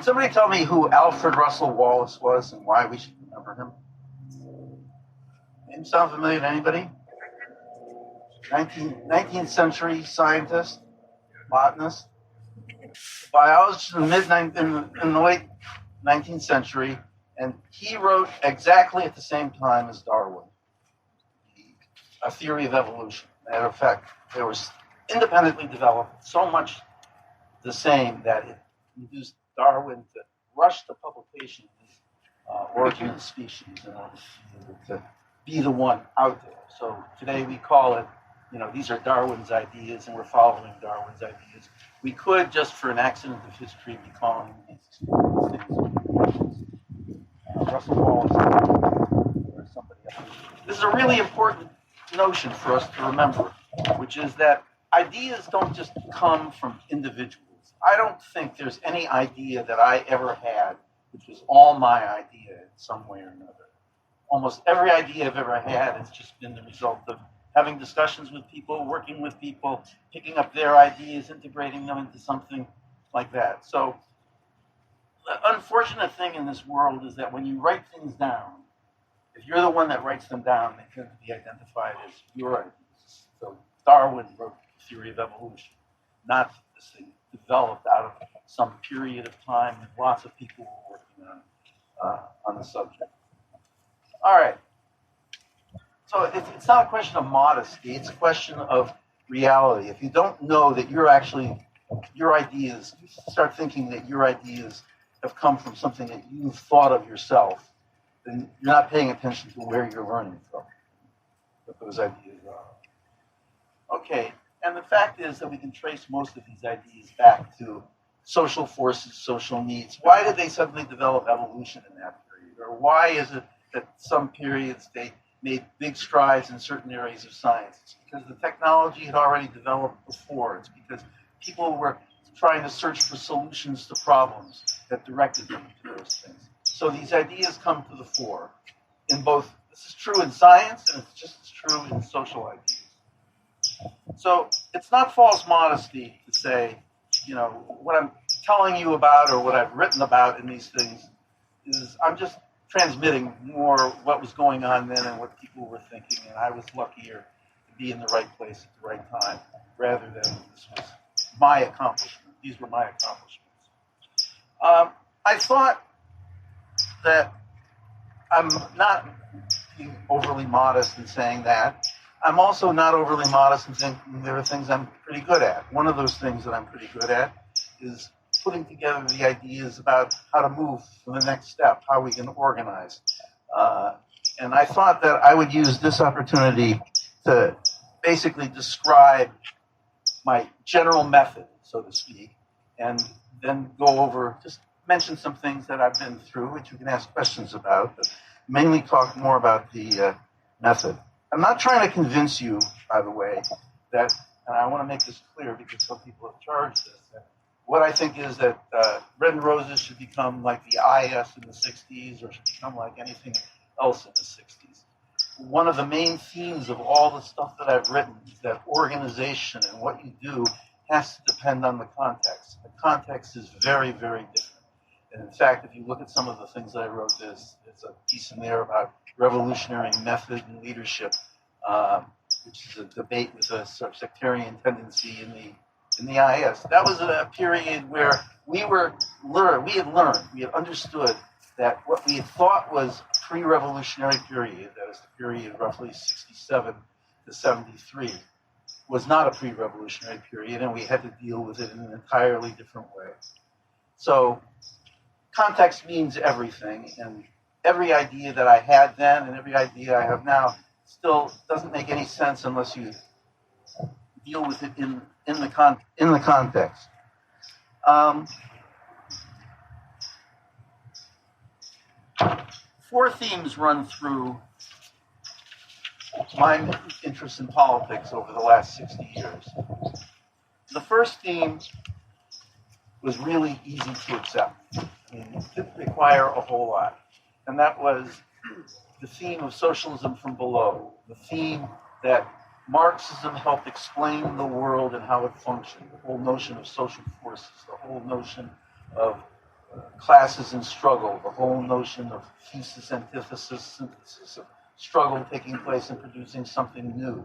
Can somebody tell me who Alfred Russel Wallace was and why we should remember him? Name sound familiar to anybody? 19th century scientist, botanist, biologist in the late 19th century, and he wrote exactly at the same time as Darwin, A Theory of Evolution. Matter of fact, they were independently developed, so much the same that it induced Darwin to rush to publication of his Origin of the Species in order to be the one out there. So today we call it, these are Darwin's ideas, and we're following Darwin's ideas. We could, just for an accident of history, be calling these things Russell Wallace or somebody else. This is a really important notion for us to remember, which is that ideas don't just come from individuals. I don't think there's any idea that I ever had which was all my idea in some way or another. Almost every idea I've ever had has just been the result of having discussions with people, working with people, picking up their ideas, integrating them into something like that. So the unfortunate thing in this world is that when you write things down, if you're the one that writes them down, they tend to be identified as your ideas. So Darwin wrote The Theory of Evolution, not this thing developed out of some period of time and lots of people were working on the subject. All right. So it's not a question of modesty, it's a question of reality. If you don't know that your ideas, you start thinking that your ideas have come from something that you've thought of yourself, then you're not paying attention to where you're learning from, what those ideas are. Okay, and the fact is that we can trace most of these ideas back to social forces, social needs. Why did they suddenly develop evolution in that period? Or why is it that some periods they made big strides in certain areas of science? It's because the technology had already developed before. It's because people were trying to search for solutions to problems that directed them to those things. So these ideas come to the fore in both, this is true in science, and it's just as true in social ideas. So it's not false modesty to say, what I'm telling you about or what I've written about in these things is I'm just transmitting more what was going on then and what people were thinking, and I was luckier to be in the right place at the right time, rather than this was my accomplishment. These were my accomplishments. I thought that I'm not being overly modest in saying that. I'm also not overly modest in thinking there are things I'm pretty good at. One of those things that I'm pretty good at is putting together the ideas about how to move to the next step, how we can organize. And I thought that I would use this opportunity to basically describe my general method, so to speak, and then go over, just mention some things that I've been through, which you can ask questions about, but mainly talk more about the method. I'm not trying to convince you, by the way, that, and I want to make this clear because some people have charged this, that what I think is that Bread and Roses should become like the IS in the 60s or should become like anything else in the 60s. One of the main themes of all the stuff that I've written is that organization and what you do has to depend on the context. The context is very, very different. And in fact, if you look at some of the things that I wrote, there's a piece in there about revolutionary method and leadership, which is a debate with a sort of sectarian tendency in the IS. That was a period where we had understood that what we had thought was a pre-revolutionary period, that is the period roughly 67 to 73, was not a pre-revolutionary period, and we had to deal with it in an entirely different way. So context means everything, and every idea that I had then and every idea I have now still doesn't make any sense unless you deal with it in the context. Four themes run through my interest in politics over the last 60 years. The first theme was really easy to accept. It didn't require a whole lot. And that was the theme of socialism from below, the theme that Marxism helped explain the world and how it functioned, the whole notion of social forces, the whole notion of classes in struggle, the whole notion of thesis, antithesis, synthesis, of struggle taking place and producing something new.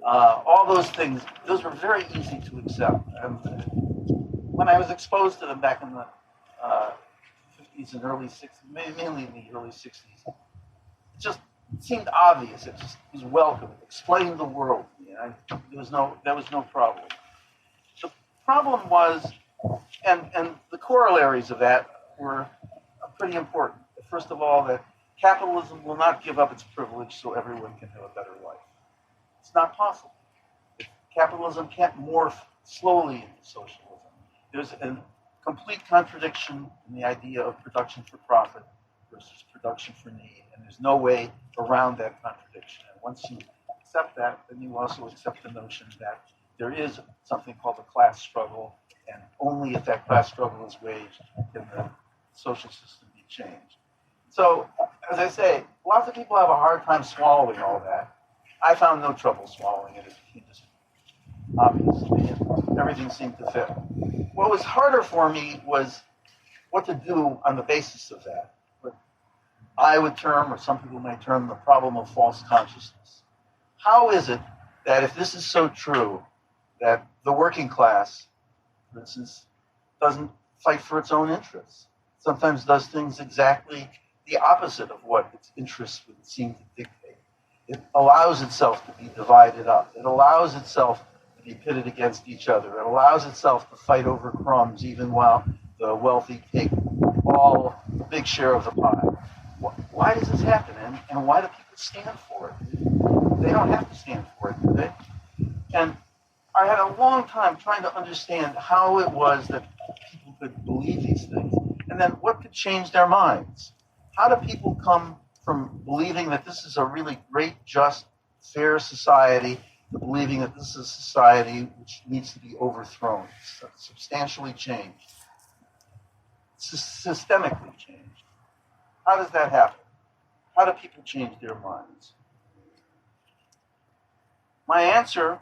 All those things, those were very easy to accept. And when I was exposed to them back in the 50s and early 60s, mainly in the early 60s, it just seemed obvious. It just was welcome. It explained the world. There was no problem. The problem was, and the corollaries of that were pretty important. First of all, that capitalism will not give up its privilege so everyone can have a better life. It's not possible. Capitalism can't morph slowly into socialism. There's a complete contradiction in the idea of production for profit versus production for need, and there's no way around that contradiction. And once you accept that, then you also accept the notion that there is something called the class struggle, and only if that class struggle is waged can the social system be changed. So, as I say, lots of people have a hard time swallowing all that. I found no trouble swallowing it. It became just obvious to me, and everything seemed to fit. What was harder for me was what to do on the basis of that. What I would term, or some people may term, the problem of false consciousness. How is it that if this is so true, that the working class, for instance, doesn't fight for its own interests, sometimes does things exactly the opposite of what its interests would seem to dictate? It allows itself to be divided up. It allows itself to be pitted against each other. It allows itself to fight over crumbs, even while the wealthy take all the big share of the pie. Why does this happen? And why do people stand for it? They don't have to stand for it, do they? And I had a long time trying to understand how it was that people could believe these things, and then what could change their minds. How do people come from believing that this is a really great, just, fair society to believing that this is a society which needs to be overthrown, substantially changed, systemically changed? How does that happen? How do people change their minds? My answer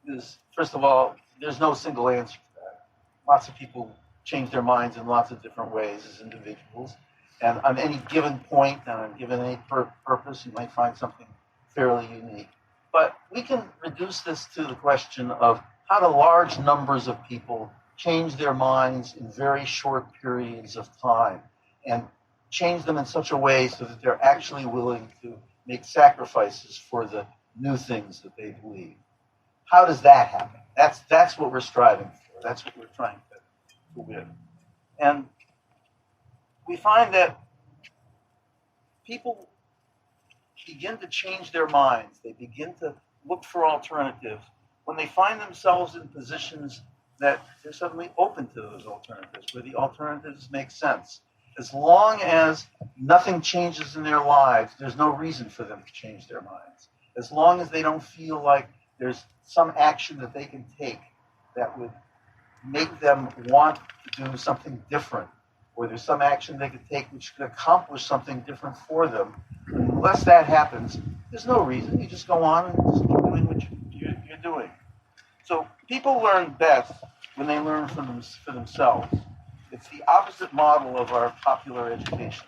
is, first of all, there's no single answer to that. Lots of people change their minds in lots of different ways as individuals. And on any given point, and on given any purpose, you might find something fairly unique. But we can reduce this to the question of how do large numbers of people change their minds in very short periods of time, and change them in such a way so that they're actually willing to make sacrifices for the new things that they believe. How does that happen? That's what we're striving for. That's what we're trying to win. And we find that people begin to change their minds. They begin to look for alternatives when they find themselves in positions that they're suddenly open to those alternatives, where the alternatives make sense. As long as nothing changes in their lives, there's no reason for them to change their minds. As long as they don't feel like there's some action that they can take that would make them want to do something different, or there's some action they could take which could accomplish something different for them, unless that happens, there's no reason. You just go on and just keep doing what you're doing. So people learn best when they learn for themselves. It's the opposite model of our popular education,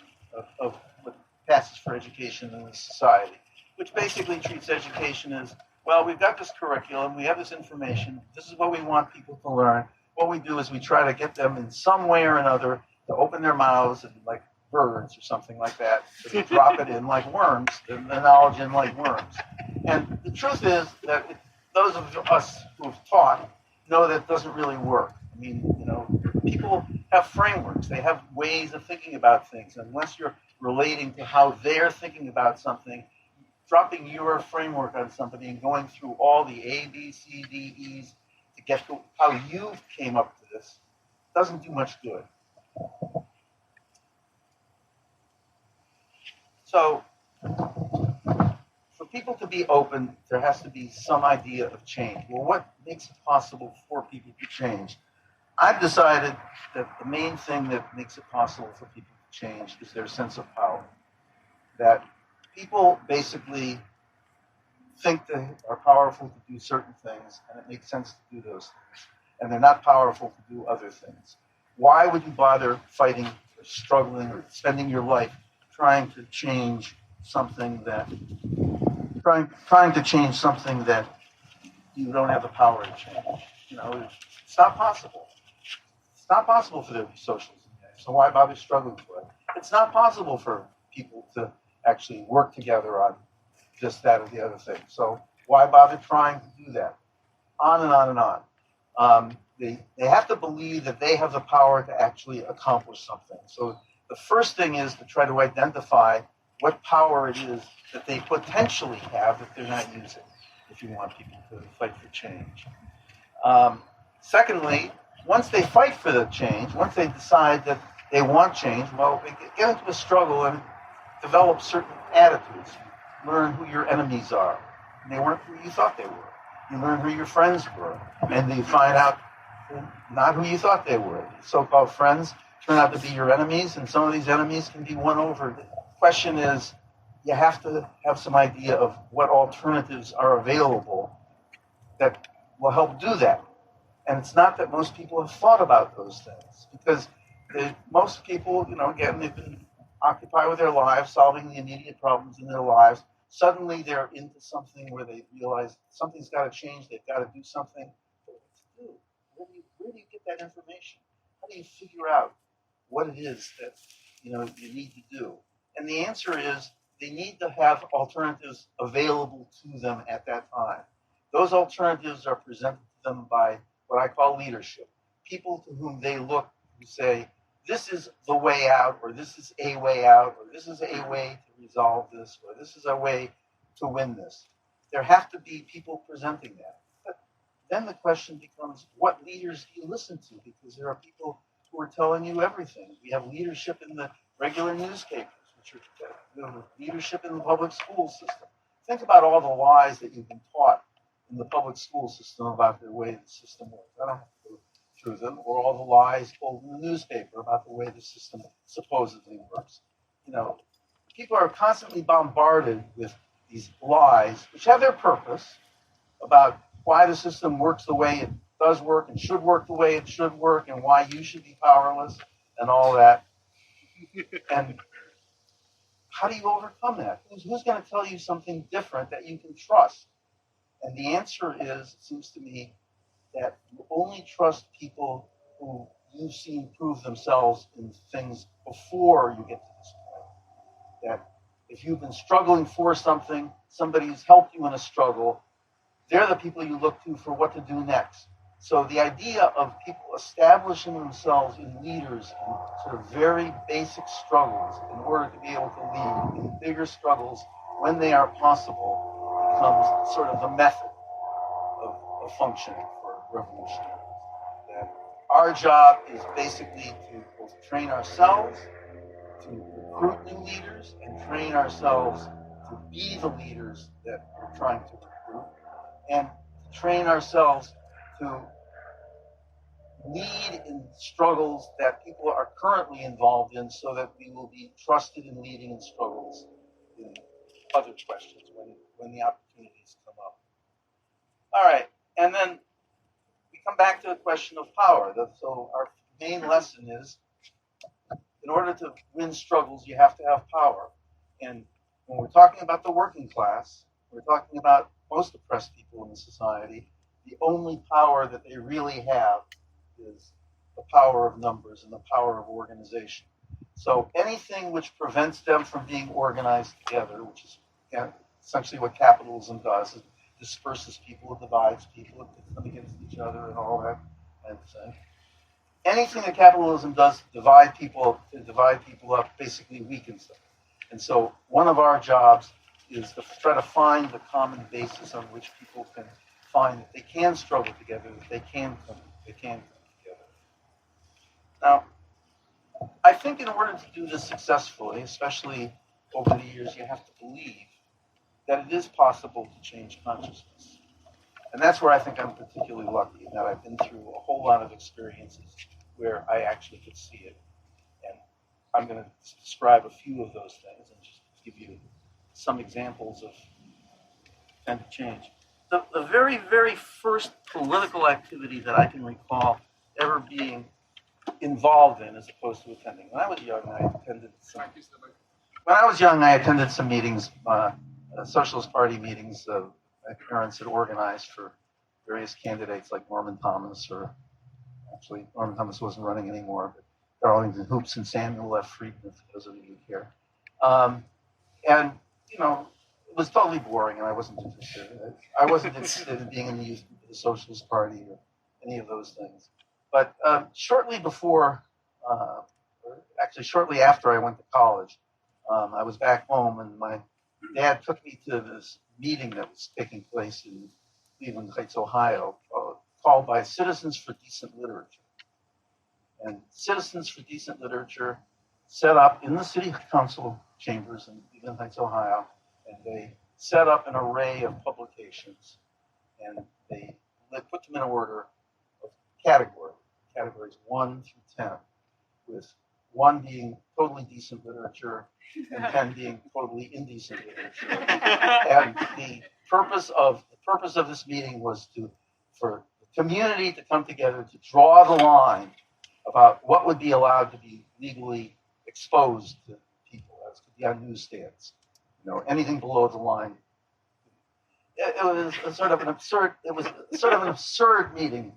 of what passes for education in this society, which basically treats education as, well, we've got this curriculum, we have this information, this is what we want people to learn. What we do is we try to get them in some way or another to open their mouths and, like birds or something like that, to drop it in like worms, the knowledge in like worms. And the truth is that those of us who've taught know that doesn't really work. I mean, people have frameworks, they have ways of thinking about things. Unless you're relating to how they're thinking about something, dropping your framework on somebody and going through all the A, B, C, D, E's to get to how you came up to this doesn't do much good. So, for people to be open, there has to be some idea of change. Well, what makes it possible for people to change? I've decided that the main thing that makes it possible for people to change is their sense of power. That people basically think they are powerful to do certain things, and it makes sense to do those things. And they're not powerful to do other things. why would you bother fighting, struggling, spending your life trying to change something that you don't have the power to change? It's not possible. It's not possible for there to be socialism. So why bother struggling for it? It's not possible for people to actually work together on this, that, or the other thing. So why bother trying to do that? On and on and on. They have to believe that they have the power to actually accomplish something. So the first thing is to try to identify what power it is that they potentially have that they're not using, if you want people to fight for change. Secondly, once they fight for the change, once they decide that they want change, well, they get into a struggle and develop certain attitudes. You learn who your enemies are. And they weren't who you thought they were. You learn who your friends were. And you find out not who you thought they were. So-called friends turn out to be your enemies, and some of these enemies can be won over. The question is, you have to have some idea of what alternatives are available that will help do that. And it's not that most people have thought about those things, because most people, again, they've been occupied with their lives, solving the immediate problems in their lives. Suddenly they're into something where they realize something's got to change, they've got to do something. But what to do? Where do you get that information? How do you figure out what it is that you need to do? And the answer is they need to have alternatives available to them at that time. Those alternatives are presented to them by what I call leadership. People to whom they look who say, this is the way out, or this is a way out, or this is a way to resolve this, or this is a way to win this. There have to be people presenting that. But then the question becomes, what leaders do you listen to? Because there are people who are telling you everything. We have leadership in the regular newspapers, which are leadership in the public school system. Think about all the lies that you've been taught in the public school system about the way the system works. I don't have to go through them, or all the lies told in the newspaper about the way the system supposedly works. People are constantly bombarded with these lies, which have their purpose, about why the system works the way it does work and should work the way it should work, and why you should be powerless and all that. And how do you overcome that? Who's going to tell you something different that you can trust? And the answer is, it seems to me, that you only trust people who you've seen prove themselves in things before you get to this point. That if you've been struggling for something, somebody's helped you in a struggle, they're the people you look to for what to do next. So the idea of people establishing themselves in leaders in sort of very basic struggles in order to be able to lead in bigger struggles when they are possible becomes sort of the method of functioning for revolutionaries. That our job is basically to both train ourselves, to recruit new leaders, and train ourselves to be the leaders that we're trying to recruit, and to train ourselves to lead in struggles that people are currently involved in, so that we will be trusted in leading in struggles in other questions when the opportunities come up. All right, and then we come back to the question of power. So our main lesson is, in order to win struggles, you have to have power. And when we're talking about the working class, we're talking about most oppressed people in the society, the only power that they really have is the power of numbers and the power of organization. So anything which prevents them from being organized together, which is essentially what capitalism does, it disperses people, it divides people, it puts them against each other and all that kind of thing. Anything that capitalism does to divide people up basically weakens them. And so one of our jobs is to try to find the common basis on which people can find that they can struggle together, that they can come together. Now, I think in order to do this successfully, especially over the years, you have to believe that it is possible to change consciousness. And that's where I think I'm particularly lucky, that I've been through a whole lot of experiences where I actually could see it. And I'm going to describe a few of those things and just give you some examples of kind of change. The very, very first political activity that I can recall ever being involved in as opposed to attending. When I was young, I attended some meetings, Socialist Party meetings my parents had organized for various candidates like Norman Thomas, or actually Norman Thomas wasn't running anymore, but Darlington Hoops and Samuel F. Friedman, for those of you who care. And, it was totally boring, and I wasn't interested in it. I wasn't interested in being in the Socialist Party or any of those things. But shortly after I went to college, I was back home, and my dad took me to this meeting that was taking place in Cleveland Heights, Ohio, called by Citizens for Decent Literature. And Citizens for Decent Literature set up in the city council chambers in Cleveland Heights, Ohio, and they set up an array of publications, and they put them in order of categories 1 through 10, with 1 being totally decent literature and 10 being totally indecent literature. And the purpose of this meeting was for the community to come together to draw the line about what would be allowed to be legally exposed to people, as could be on newsstands. Anything below the line. It was sort of an absurd meeting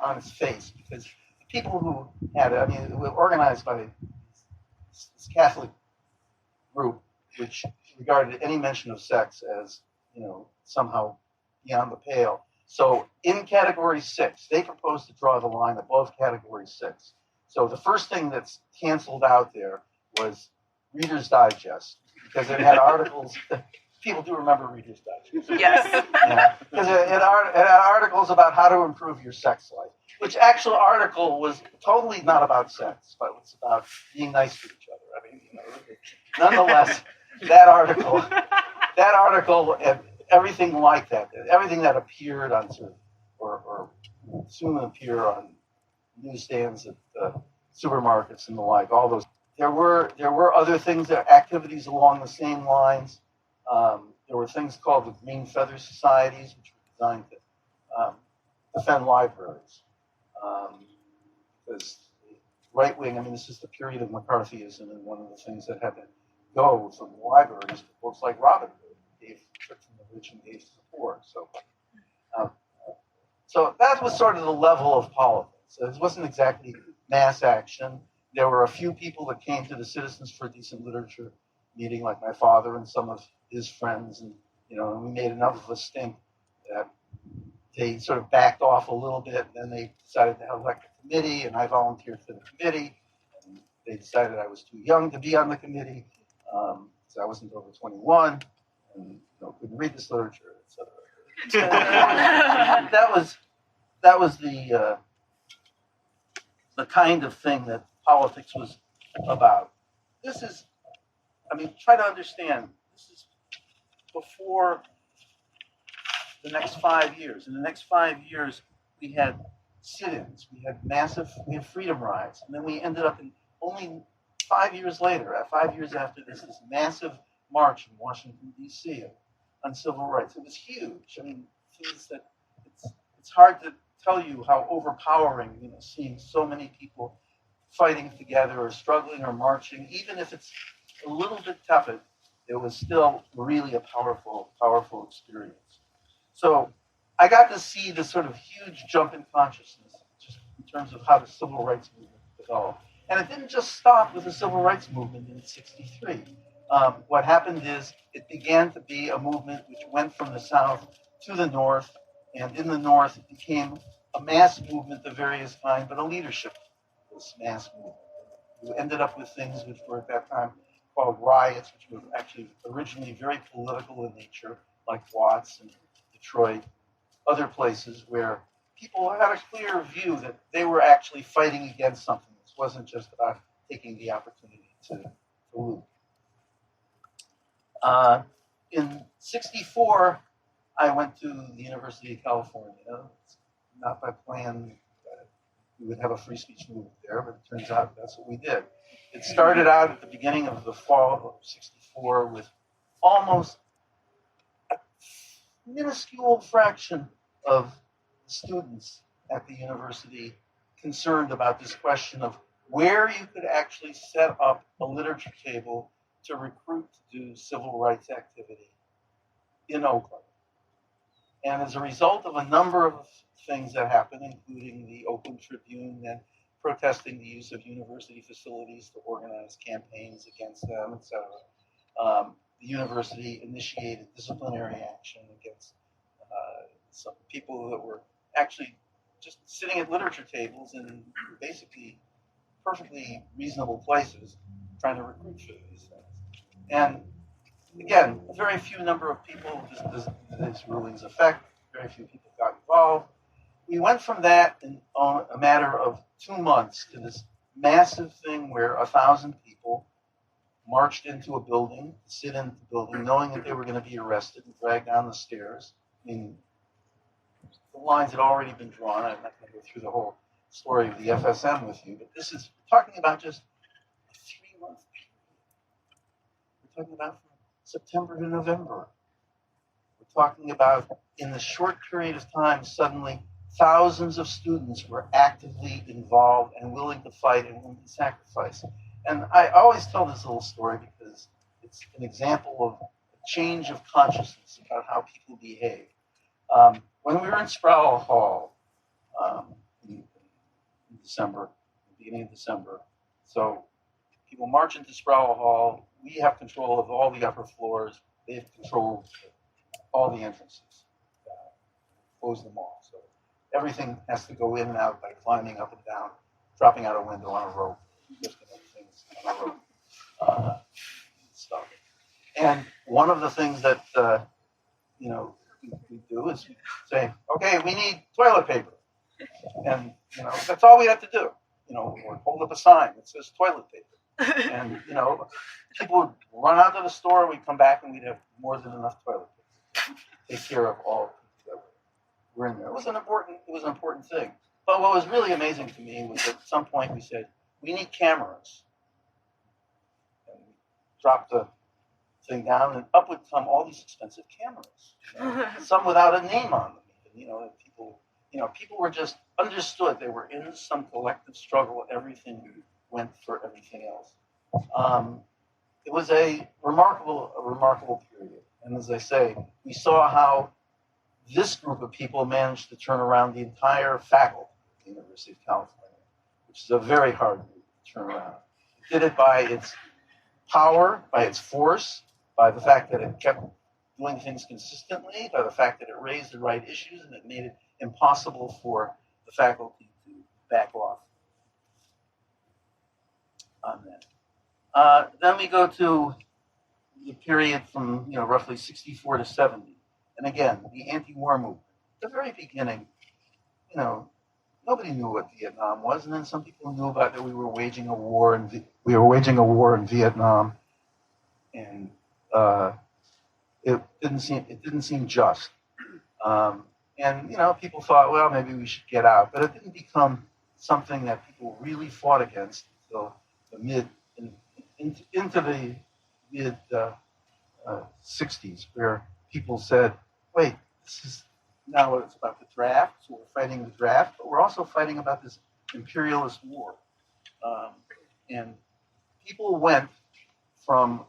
on its face, because the people who had it, it was organized by this Catholic group, which regarded any mention of sex as, somehow beyond the pale. So in category 6, they proposed to draw the line above category 6. So the first thing that's canceled out there was Reader's Digest, because it had articles. People do remember Reader's Digest. Yes. Because it had articles about how to improve your sex life, which actual article was totally not about sex, but it was about being nice to each other. Nonetheless, that article, and everything like that, everything that appeared on or soon appear on newsstands at supermarkets and the like, all those. There were other things, activities along the same lines. There were things called the Green Feather Societies, which were designed to defend libraries. Because the right wing, this is the period of McCarthyism, and one of the things that had to go from the libraries to books like Robin Hood, gave to the rich and gave to the poor. So that was sort of the level of politics. It wasn't exactly mass action. There were a few people that came to the Citizens for Decent Literature meeting, like my father and some of his friends, and we made enough of a stink that they sort of backed off a little bit, and then they decided to elect a committee, and I volunteered for the committee, and they decided I was too young to be on the committee, because I wasn't over 21, and couldn't read this literature, etc. that was the kind of thing that politics was about. This is, try to understand, this is before the next 5 years. In the next 5 years, we had sit-ins, we had freedom rides, and then we ended up in only 5 years later, 5 years after this massive march in Washington, D.C. on civil rights. It was huge. Things that it's hard to tell you how overpowering, seeing so many people fighting together or struggling or marching, even if it's a little bit tepid, it was still really a powerful experience. So I got to see this sort of huge jump in consciousness, just in terms of how the civil rights movement developed. And it didn't just stop with the civil rights movement in '63. What happened is it began to be a movement which went from the South to the North, and in the North it became a mass movement of various kinds, but a leadership of this mass movement. You ended up with things which were at that time called riots, which were actually originally very political in nature, like Watts and Detroit, other places where people had a clear view that they were actually fighting against something. This wasn't just about taking the opportunity to loot. In '64, I went to the University of California. It's not by plan that we would have a free speech movement there, but it turns out that's what we did. It started out at the beginning of the fall of '64 with almost a minuscule fraction of students at the university concerned about this question of where you could actually set up a literature table to recruit to do civil rights activity in Oakland. And as a result of a number of things that happened, including the Oakland Tribune and protesting the use of university facilities to organize campaigns against them, etc., the university initiated disciplinary action against some people that were actually just sitting at literature tables in basically perfectly reasonable places trying to recruit for these things. And again, a very few number of people this rulings affect, very few people got involved. We went from that in a matter of 2 months to this massive thing where 1,000 people marched into a building, sit in the building, knowing that they were going to be arrested and dragged down the stairs. I mean, the lines had already been drawn. I'm not going to go through the whole story of the FSM with you, but this is talking about just a 3-month period. We're talking about from September to November. We're talking about in the short period of time, suddenly thousands of students were actively involved and willing to fight and willing to sacrifice. And I always tell this little story because it's an example of a change of consciousness about how people behave. When we were in Sproul Hall in December, beginning of December, so people march into Sproul Hall. We have control of all the upper floors. They have control of all the entrances. Close them all. So everything has to go in and out by climbing up and down, dropping out a window on a rope, lifting up things on a rope, stuff. And one of the things that we do is we say, okay, we need toilet paper, and that's all we have to do. Or hold up a sign that says toilet paper, and people would run out to the store. We'd come back and we'd have more than enough toilet paper to take care of all people that were in there. It was an important thing. But what was really amazing to me was at some point we said, we need cameras. And we dropped the thing down, and up would come all these expensive cameras. Some without a name on them. People were just understood. They were in some collective struggle. Everything went for everything else. It was a remarkable period. And as I say, we saw how this group of people managed to turn around the entire faculty at the University of California, which is a very hard group to turn around. It did it by its power, by its force, by the fact that it kept doing things consistently, by the fact that it raised the right issues and it made it impossible for the faculty to back off on that. Then we go to the period from roughly 64 to 70. And again, the anti-war movement. At the very beginning, nobody knew what Vietnam was, and then some people knew about that we were waging a war in Vietnam, and it didn't seem just. And people thought, well, maybe we should get out, but it didn't become something that people really fought against until into the mid 60s, where people said, wait, this is now it's about the draft, so we're fighting the draft, but we're also fighting about this imperialist war. And people went from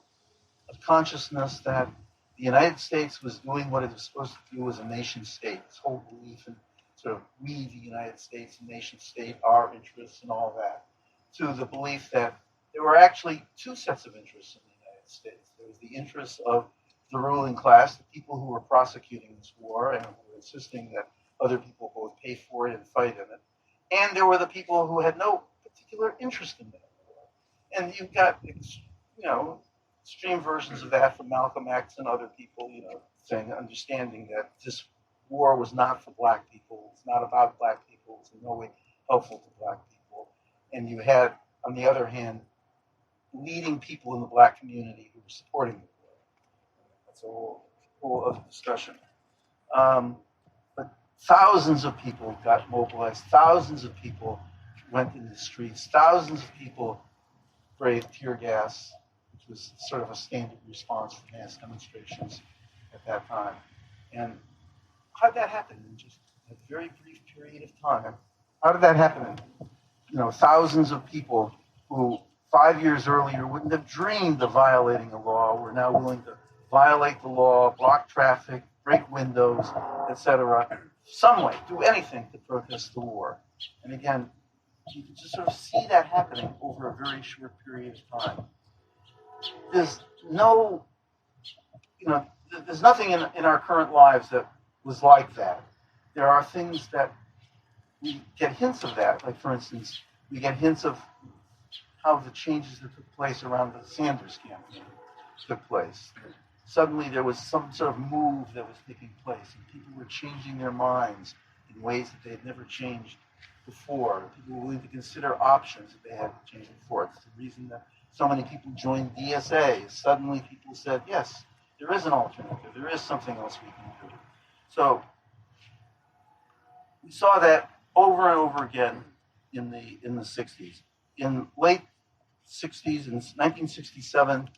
a consciousness that the United States was doing what it was supposed to do as a nation state, this whole belief in sort of we, the United States, nation state, our interests and all that, to the belief that there were actually two sets of interests in the United States. There was the interests of the ruling class, the people who were prosecuting this war and who were insisting that other people both pay for it and fight in it. And there were the people who had no particular interest in that war. And you've got, extreme versions of that from Malcolm X and other people, saying, understanding that this war was not for black people, it's not about black people, it's in no way helpful to black people. And you had, on the other hand, leading people in the black community who were supporting the war. That's a whole other discussion. But thousands of people got mobilized, thousands of people went into the streets, thousands of people braved tear gas, which was sort of a standard response for mass demonstrations at that time. And how did that happen in just a very brief period of time? How did that happen thousands of people who 5 years earlier wouldn't have dreamed of violating a law were now willing to violate the law, block traffic, break windows, etc. Some way, do anything to protest the war. And again, you can just sort of see that happening over a very short period of time. There's no, there's nothing in our current lives that was like that. There are things that we get hints of that. Like, for instance, we get hints of how the changes that took place around the Sanders campaign took place. Suddenly there was some sort of move that was taking place, and people were changing their minds in ways that they had never changed before. People were willing to consider options that they hadn't changed before. It's the reason that so many people joined DSA. Suddenly people said, yes, there is an alternative. There is something else we can do. So we saw that over and over again in the 60s. In late 60s, in 1967,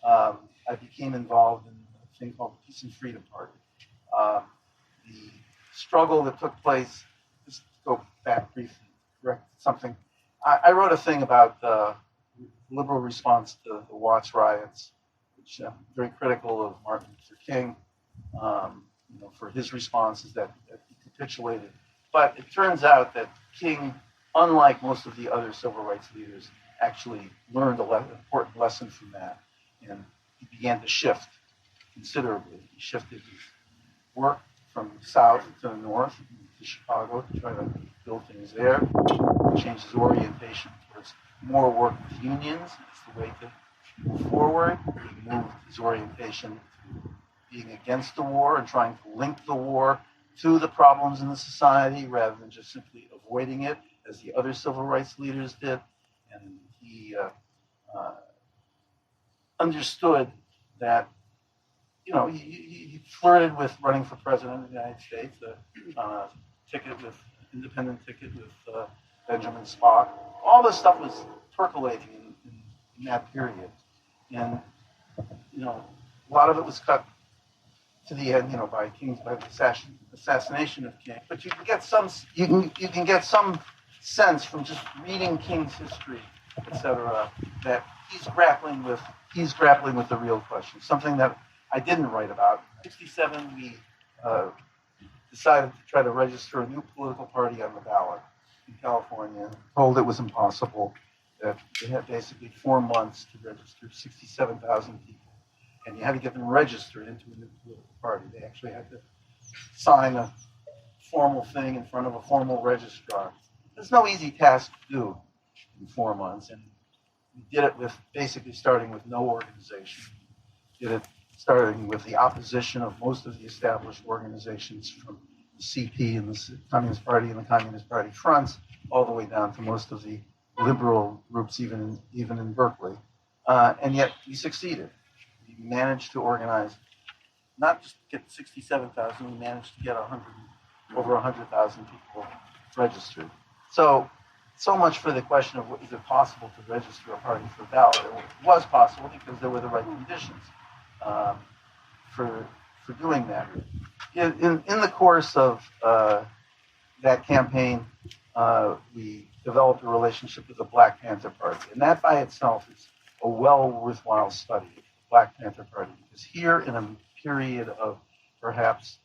I became involved in a thing called the Peace and Freedom Party. The struggle that took place, just to go back briefly, correct something. I wrote a thing about the liberal response to the Watts riots, which I'm very critical of Martin Luther King, for his responses that he capitulated. But it turns out that King, unlike most of the other civil rights leaders, actually learned an important lesson from that. And he began to shift considerably. He shifted his work from the south to the north, to Chicago, to try to build things there. Changed his orientation towards more work with unions. It's the way to move forward. He moved his orientation to being against the war and trying to link the war to the problems in the society rather than just simply avoiding it, as the other civil rights leaders did. And he understood that, he flirted with running for president of the United States, independent ticket with Benjamin Spock. All this stuff was percolating in that period. And, a lot of it was cut to the end, by the assassination of King. But you can get some sense from just reading King's history, etc., that he's grappling with the real question. Something that I didn't write about. In '67, we decided to try to register a new political party on the ballot in California. Told it was impossible. That they had basically 4 months to register 67,000 people. And you had to get them registered into a new political party. They actually had to sign a formal thing in front of a formal registrar. It's no easy task to do in 4 months. And we did it with basically starting with no organization. Did it starting with the opposition of most of the established organizations from the CP and the Communist Party and the Communist Party fronts, all the way down to most of the liberal groups, even in Berkeley. And yet we succeeded. We managed to organize, not just get 67,000, we managed to get over 100,000 people registered. So much for the question of is it possible to register a party for a ballot. It was possible because there were the right conditions for doing that. In the course of that campaign, we developed a relationship with the Black Panther Party, and that by itself is a worthwhile study, the Black Panther Party, because here in a period of perhaps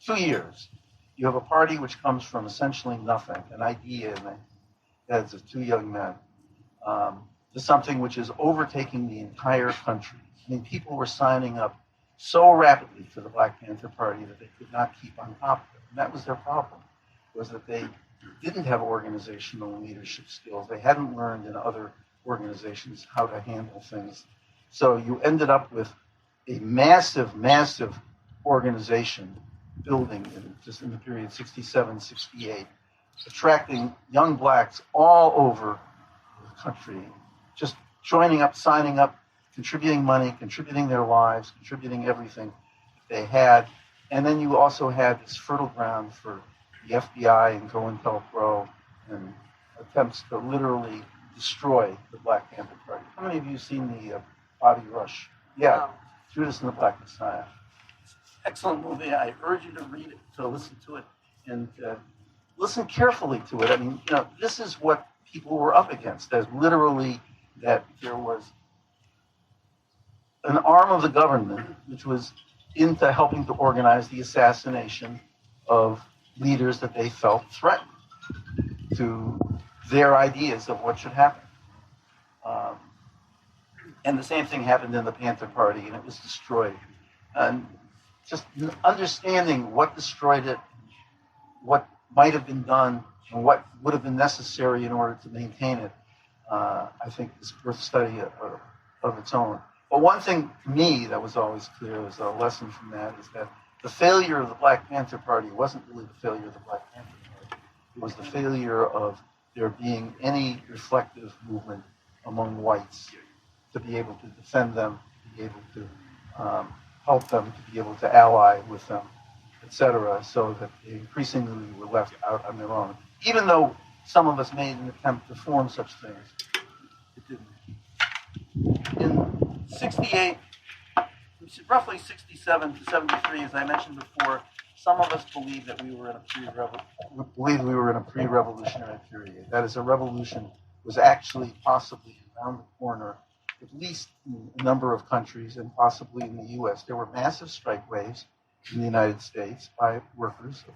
2 years, you have a party which comes from essentially nothing, an idea in the heads of 2 young men, to something which is overtaking the entire country. I mean, people were signing up so rapidly for the Black Panther Party that they could not keep on top of it. And that was their problem, was that they didn't have organizational and leadership skills. They hadn't learned in other organizations how to handle things. So you ended up with a massive organization building just in the period 67, 68, attracting young blacks all over the country, just joining up, signing up, contributing money, contributing their lives, contributing everything they had. And then you also had this fertile ground for the FBI and COINTELPRO and attempts to literally destroy the Black Panther Party. How many of you have seen the Bobby Rush? Yeah, Judas and the Black Messiah. Excellent movie. I urge you to read it, to listen to it, and listen carefully to it. I mean, this is what people were up against. There's literally that there was an arm of the government which was into helping to organize the assassination of leaders that they felt threatened to their ideas of what should happen. And the same thing happened in the Panther Party, and it was destroyed. And just understanding what destroyed it, what might have been done, and what would have been necessary in order to maintain it, I think is worth study of its own. But one thing to me that was always clear as a lesson from that is that the failure of the Black Panther Party wasn't really the failure of the Black Panther Party. It was the failure of there being any reflective movement among whites to be able to defend them, to be able to help them, to be able to ally with them, etc., so that they increasingly were left out on their own. Even though some of us made an attempt to form such things, it didn't. In 68, roughly 67 to 73, as I mentioned before, some of us believed that we were in a pre-revolutionary period. That is, a revolution was actually possibly around the corner, at least in a number of countries and possibly in the U.S. There were massive strike waves in the United States by workers of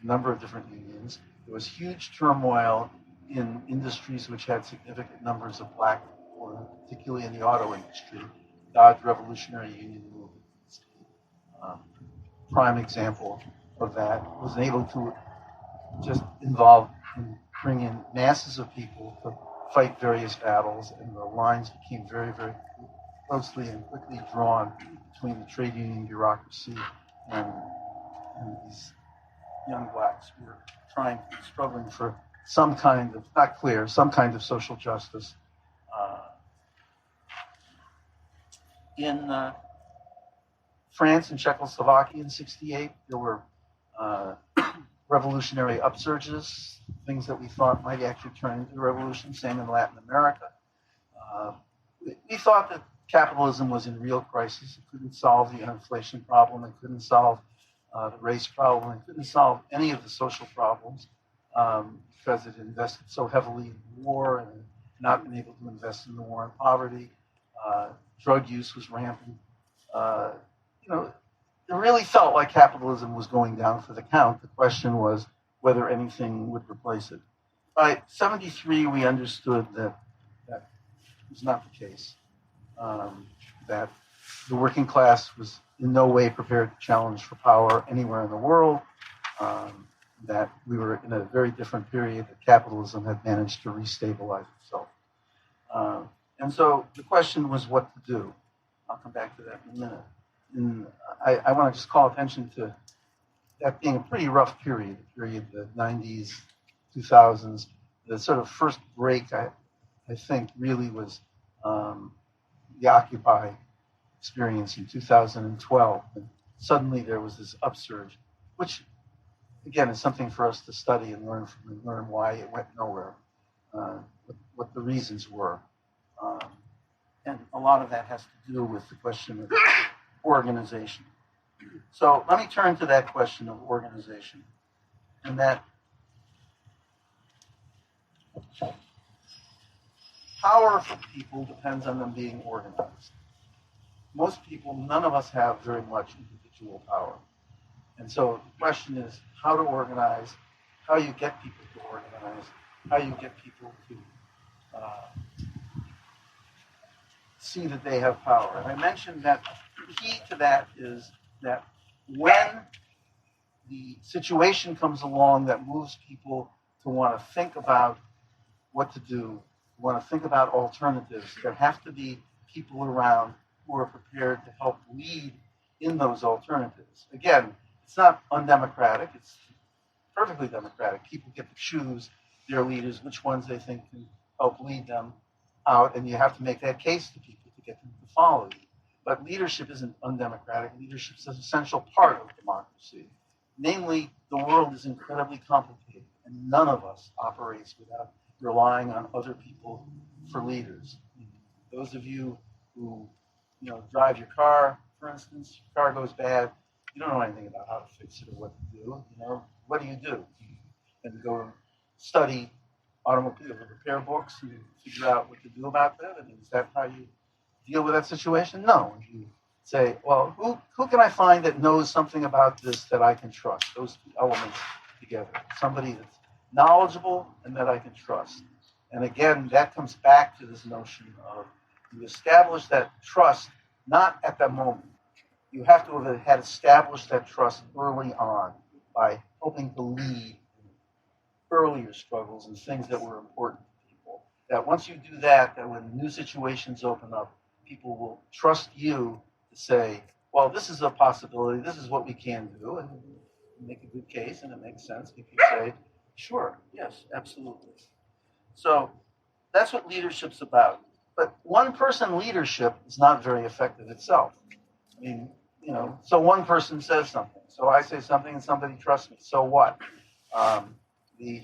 a number of different unions. There was huge turmoil in industries which had significant numbers of black people, particularly in the auto industry. Dodge Revolutionary Union movement, prime example of that, was able to just involve and bring in masses of people to fight various battles, and the lines became very, very closely and quickly drawn between the trade union bureaucracy and these young blacks who were struggling for some kind of, not clear, some kind of social justice. In France and Czechoslovakia in 68, there were revolutionary upsurges, things that we thought might actually turn into a revolution, same in Latin America. We thought that capitalism was in real crisis. It couldn't solve the inflation problem. It couldn't solve the race problem. It couldn't solve any of the social problems because it invested so heavily in war and not been able to invest in the war on poverty. Drug use was rampant. It really felt like capitalism was going down for the count. The question was whether anything would replace it. By 73, we understood that was not the case, that the working class was in no way prepared to challenge for power anywhere in the world, that we were in a very different period, that capitalism had managed to restabilize itself. And so the question was what to do. I'll come back to that in a minute. And I want to just call attention to that being a pretty rough period, the 90s, 2000s. The sort of first break, I think, really was the Occupy experience in 2012. And suddenly there was this upsurge, which, again, is something for us to study and learn from, and learn why it went nowhere, what the reasons were. And a lot of that has to do with the question of organization. So let me turn to that question of organization. And that power for people depends on them being organized. Most people, none of us have very much individual power. And so the question is how to organize, how you get people to organize, how you get people to see that they have power. And I mentioned that the key to that is that when the situation comes along that moves people to want to think about what to do, want to think about alternatives, there have to be people around who are prepared to help lead in those alternatives. Again, it's not undemocratic, it's perfectly democratic. People get to choose their leaders, which ones they think can help lead them out, and you have to make that case to people to get them to follow you. But leadership isn't undemocratic. Leadership is an essential part of democracy. Namely, the world is incredibly complicated, and none of us operates without relying on other people for leaders. Those of you who drive your car, for instance, your car goes bad, you don't know anything about how to fix it or what to do. What do? and go study automobile repair books and figure out what to do about that? I mean, is that how you deal with that situation? No. You say, well, who can I find that knows something about this that I can trust? Those two elements together. Somebody that's knowledgeable and that I can trust. And again, that comes back to this notion of you establish that trust not at that moment. You have to have had established that trust early on by helping to lead earlier struggles and things that were important to people. That once you do that, that when new situations open up, people will trust you to say, well, this is a possibility, this is what we can do, and make a good case, and it makes sense if you say, sure, yes, absolutely. So that's what leadership's about. But one-person leadership is not very effective itself. I mean, so one person says something, so I say something and somebody trusts me, so what? The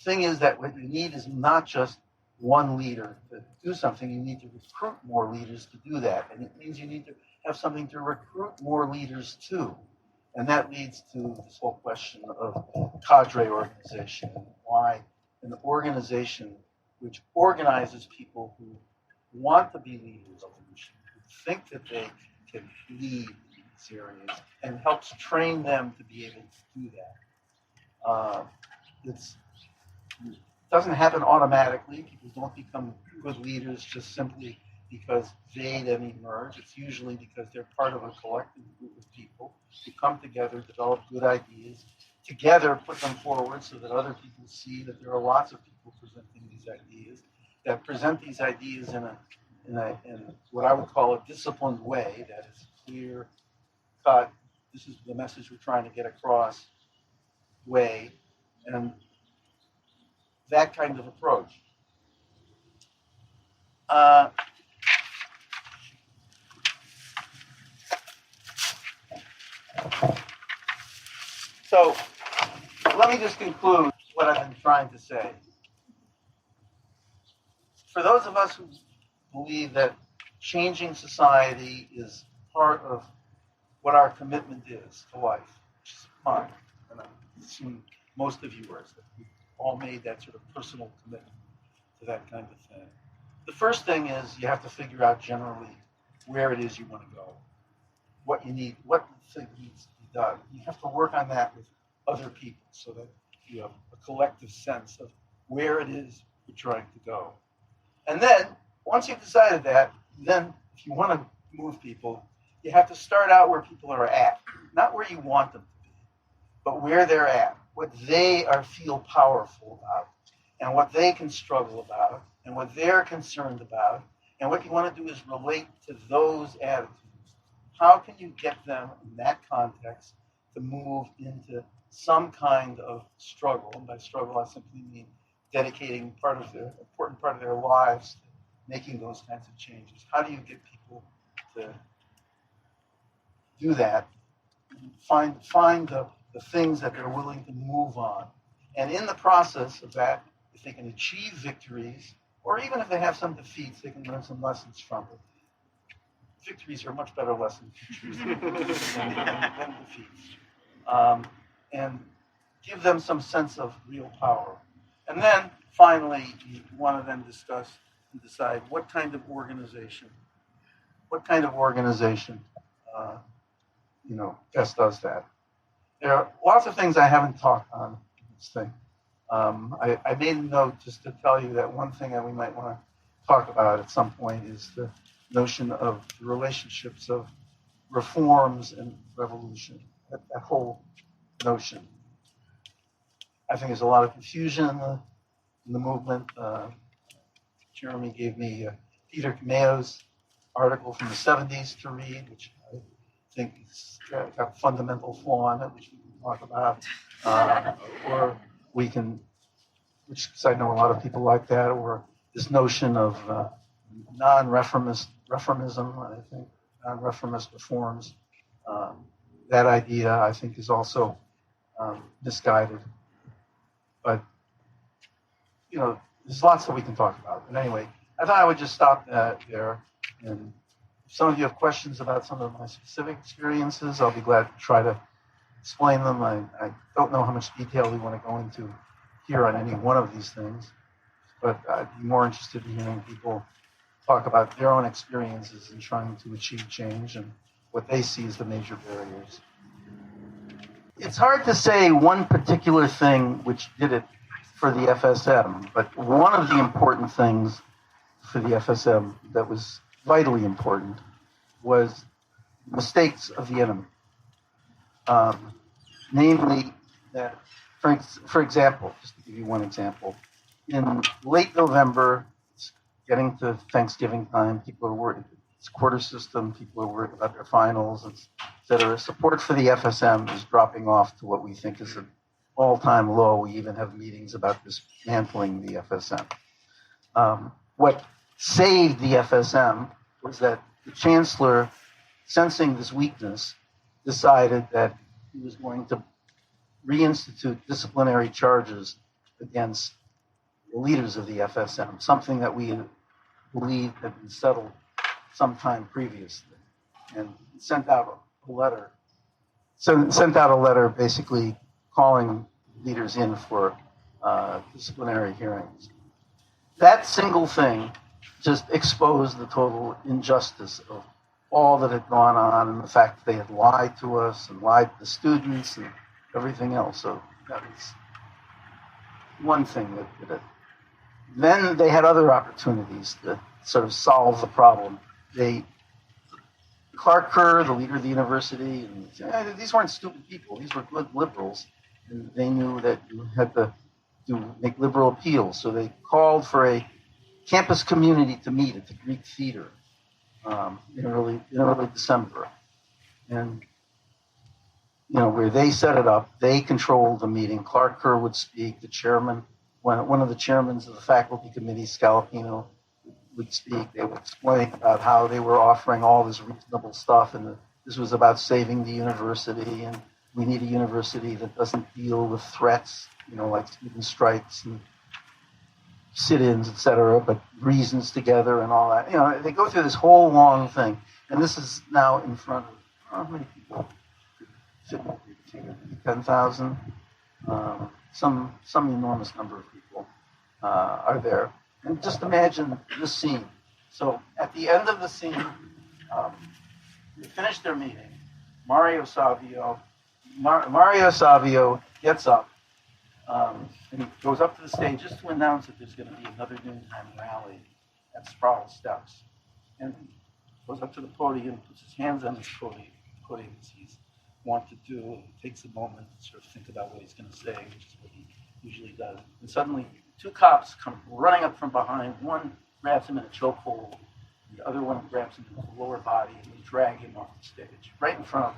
thing is that what you need is not just one leader to do something, you need to recruit more leaders to do that. And it means you need to have something to recruit more leaders to. And that leads to this whole question of cadre organization, and why an organization which organizes people who want to be leaders of the mission, who think that they can lead these areas, and helps train them to be able to do that. It doesn't happen automatically. People don't become good leaders just simply because they then emerge. It's usually because they're part of a collective group of people who come together, develop good ideas, together put them forward so that other people see that there are lots of people presenting these ideas, that present these ideas in what I would call a disciplined way that is clear cut. This is the message we're trying to get across way, and that kind of approach. So let me just conclude what I've been trying to say. For those of us who believe that changing society is part of what our commitment is to life, which is mine, and I assume most of yours, that we've all made that sort of personal commitment to that kind of thing. The first thing is you have to figure out generally where it is you want to go, what you need, what the thing needs to be done. You have to work on that with other people so that you have a collective sense of where it is you're trying to go. And then, once you've decided that, then if you want to move people, you have to start out where people are at, not where you want them to be, but where they're at, what they feel powerful about, and what they can struggle about, and what they're concerned about, and what you want to do is relate to those attitudes. How can you get them in that context to move into some kind of struggle? And by struggle, I simply mean dedicating important part of their lives to making those kinds of changes. How do you get people to do that? Find the things that they're willing to move on. And in the process of that, if they can achieve victories, or even if they have some defeats, they can learn some lessons from it. Victories are much better lessons than defeats. And give them some sense of real power. And then, finally, you want to then discuss and decide what kind of organization best does that. There are lots of things I haven't talked on in this thing. I made a note just to tell you that one thing that we might want to talk about at some point is the notion of the relationships of reforms and revolution, that whole notion. I think there's a lot of confusion in the movement. Jeremy gave me Peter Cameo's article from the 70s to read, which I think has got a fundamental flaw in it, which we can talk about. Or we can, because I know a lot of people like that, or this notion of non-reformism, I think, non-reformist reforms. That idea, I think, is also misguided. But, there's lots that we can talk about. But anyway, I thought I would just stop there. And if some of you have questions about some of my specific experiences, I'll be glad to try to explain them. I don't know how much detail we want to go into here on any one of these things, but I'd be more interested in hearing people talk about their own experiences in trying to achieve change and what they see as the major barriers. It's hard to say one particular thing which did it for the FSM, but one of the important things for the FSM that was vitally important was mistakes of the enemy. Namely, that, for example, just to give you one example, in late November, it's getting to Thanksgiving time, people are worried. It's quarter system, people are worried about their finals, et cetera. Support for the FSM is dropping off to what we think is an all-time low. We even have meetings about dismantling the FSM. What saved the FSM was that the chancellor, sensing this weakness, decided that he was going to reinstitute disciplinary charges against the leaders of the FSM, something that we believed had been settled sometime previously, and sent out a letter. Sent out a letter basically calling leaders in for disciplinary hearings. That single thing just exposed the total injustice of all that had gone on, and the fact that they had lied to us and lied to the students and everything else. So that was one thing that did it. Then they had other opportunities to sort of solve the problem. Clark Kerr, the leader of the university, and these weren't stupid people. These were good liberals, and they knew that you had to make liberal appeals. So they called for a campus community to meet at the Greek Theater in early December, and where they set it up, they controlled the meeting. Clark Kerr would speak. The chairman, one of the chairmen of the faculty committee, Scalapino, would speak. They would explain about how they were offering all this reasonable stuff, and this was about saving the university, and we need a university that doesn't deal with threats, like student strikes and sit-ins, et cetera, but reasons together and all that. They go through this whole long thing, and this is now in front of, how many people? 10,000? Some enormous number of people are there. And just imagine this scene. So at the end of the scene, they finish their meeting. Mario Savio gets up and he goes up to the stage just to announce that there's going to be another noontime rally at Sproul Steps. And he goes up to the podium, puts his hands on his podium as he's wont to do, and takes a moment to sort of think about what he's going to say, which is what he usually does. And suddenly, two cops come running up from behind. One grabs him in a chokehold. The other one grabs him in his lower body, and they drag him off the stage, right in front of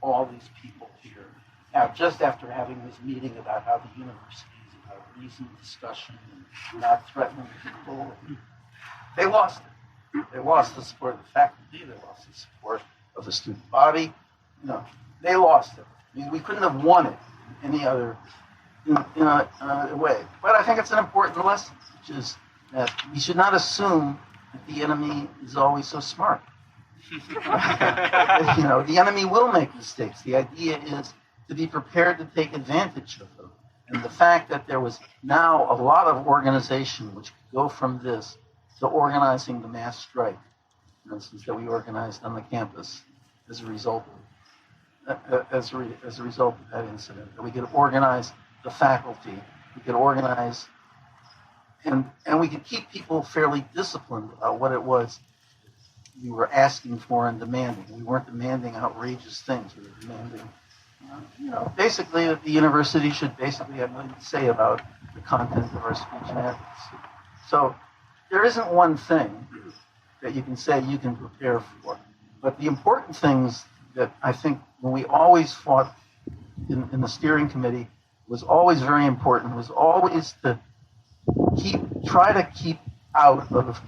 all these people here. Now, just after having this meeting about how the university is about reasoned discussion and not threatening people, they lost it. They lost the support of the faculty. They lost the support of the student body. They lost it. I mean, we couldn't have won it any other in a way. But I think it's an important lesson, which is that we should not assume that the enemy is always so smart. The enemy will make mistakes. The idea is to be prepared to take advantage of them. And the fact that there was now a lot of organization which could go from this to organizing the mass strike, for instance, that we organized on the campus as a result of that incident, that we could organize the faculty, we could organize, and we could keep people fairly disciplined about what it was we were asking for and demanding. We weren't demanding outrageous things. We were demanding, basically that the university should basically have nothing to say about the content of our speech and advocacy. So there isn't one thing that you can say you can prepare for. But the important things that I think when we always fought in the steering committee was always very important, was always to try to keep out of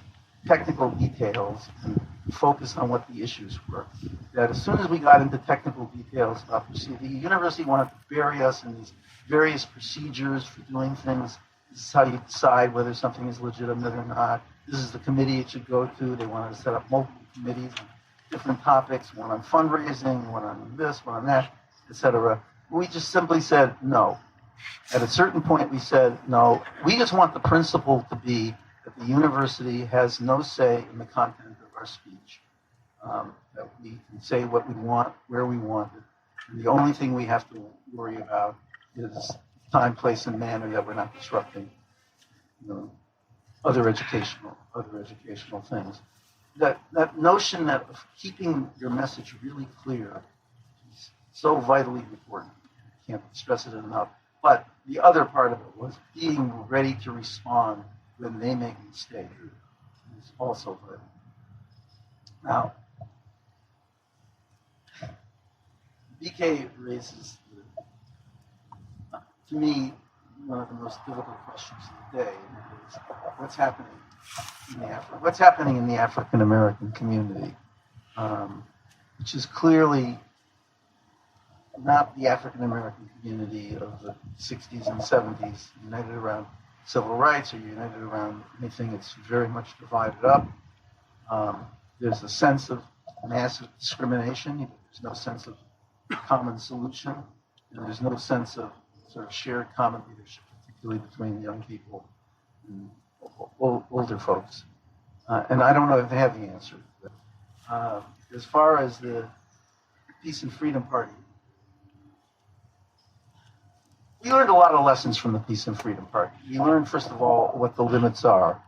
technical details and focus on what the issues were. That as soon as we got into technical details about procedure, the university wanted to bury us in these various procedures for doing things. This is how you decide whether something is legitimate or not. This is the committee it should go to. They wanted to set up multiple committees on different topics, one on fundraising, one on this, one on that, etc. we just simply said no. At a certain point, we said no. We just want the principle to be that the university has no say in the content of our speech. That we can say what we want, where we want it. And the only thing we have to worry about is time, place, and manner, that we're not disrupting, other educational things. That notion that of keeping your message really clear is so vitally important. I can't stress it enough. But the other part of it was being ready to respond when they make a mistake is also vital. Now, BK raises, to me, one of the most difficult questions of the day, is what's happening in the African American community, which is clearly not the African American community of the 60s and 70s, united around civil rights or united around anything. It's very much divided up. There's a sense of massive discrimination. There's no sense of common solution, and there's no sense of sort of shared common leadership, particularly between young people and older folks. And I don't know if they have the answer. But, as far as the Peace and Freedom Party, we learned a lot of lessons from the Peace and Freedom Party. We learned, first of all, what the limits are.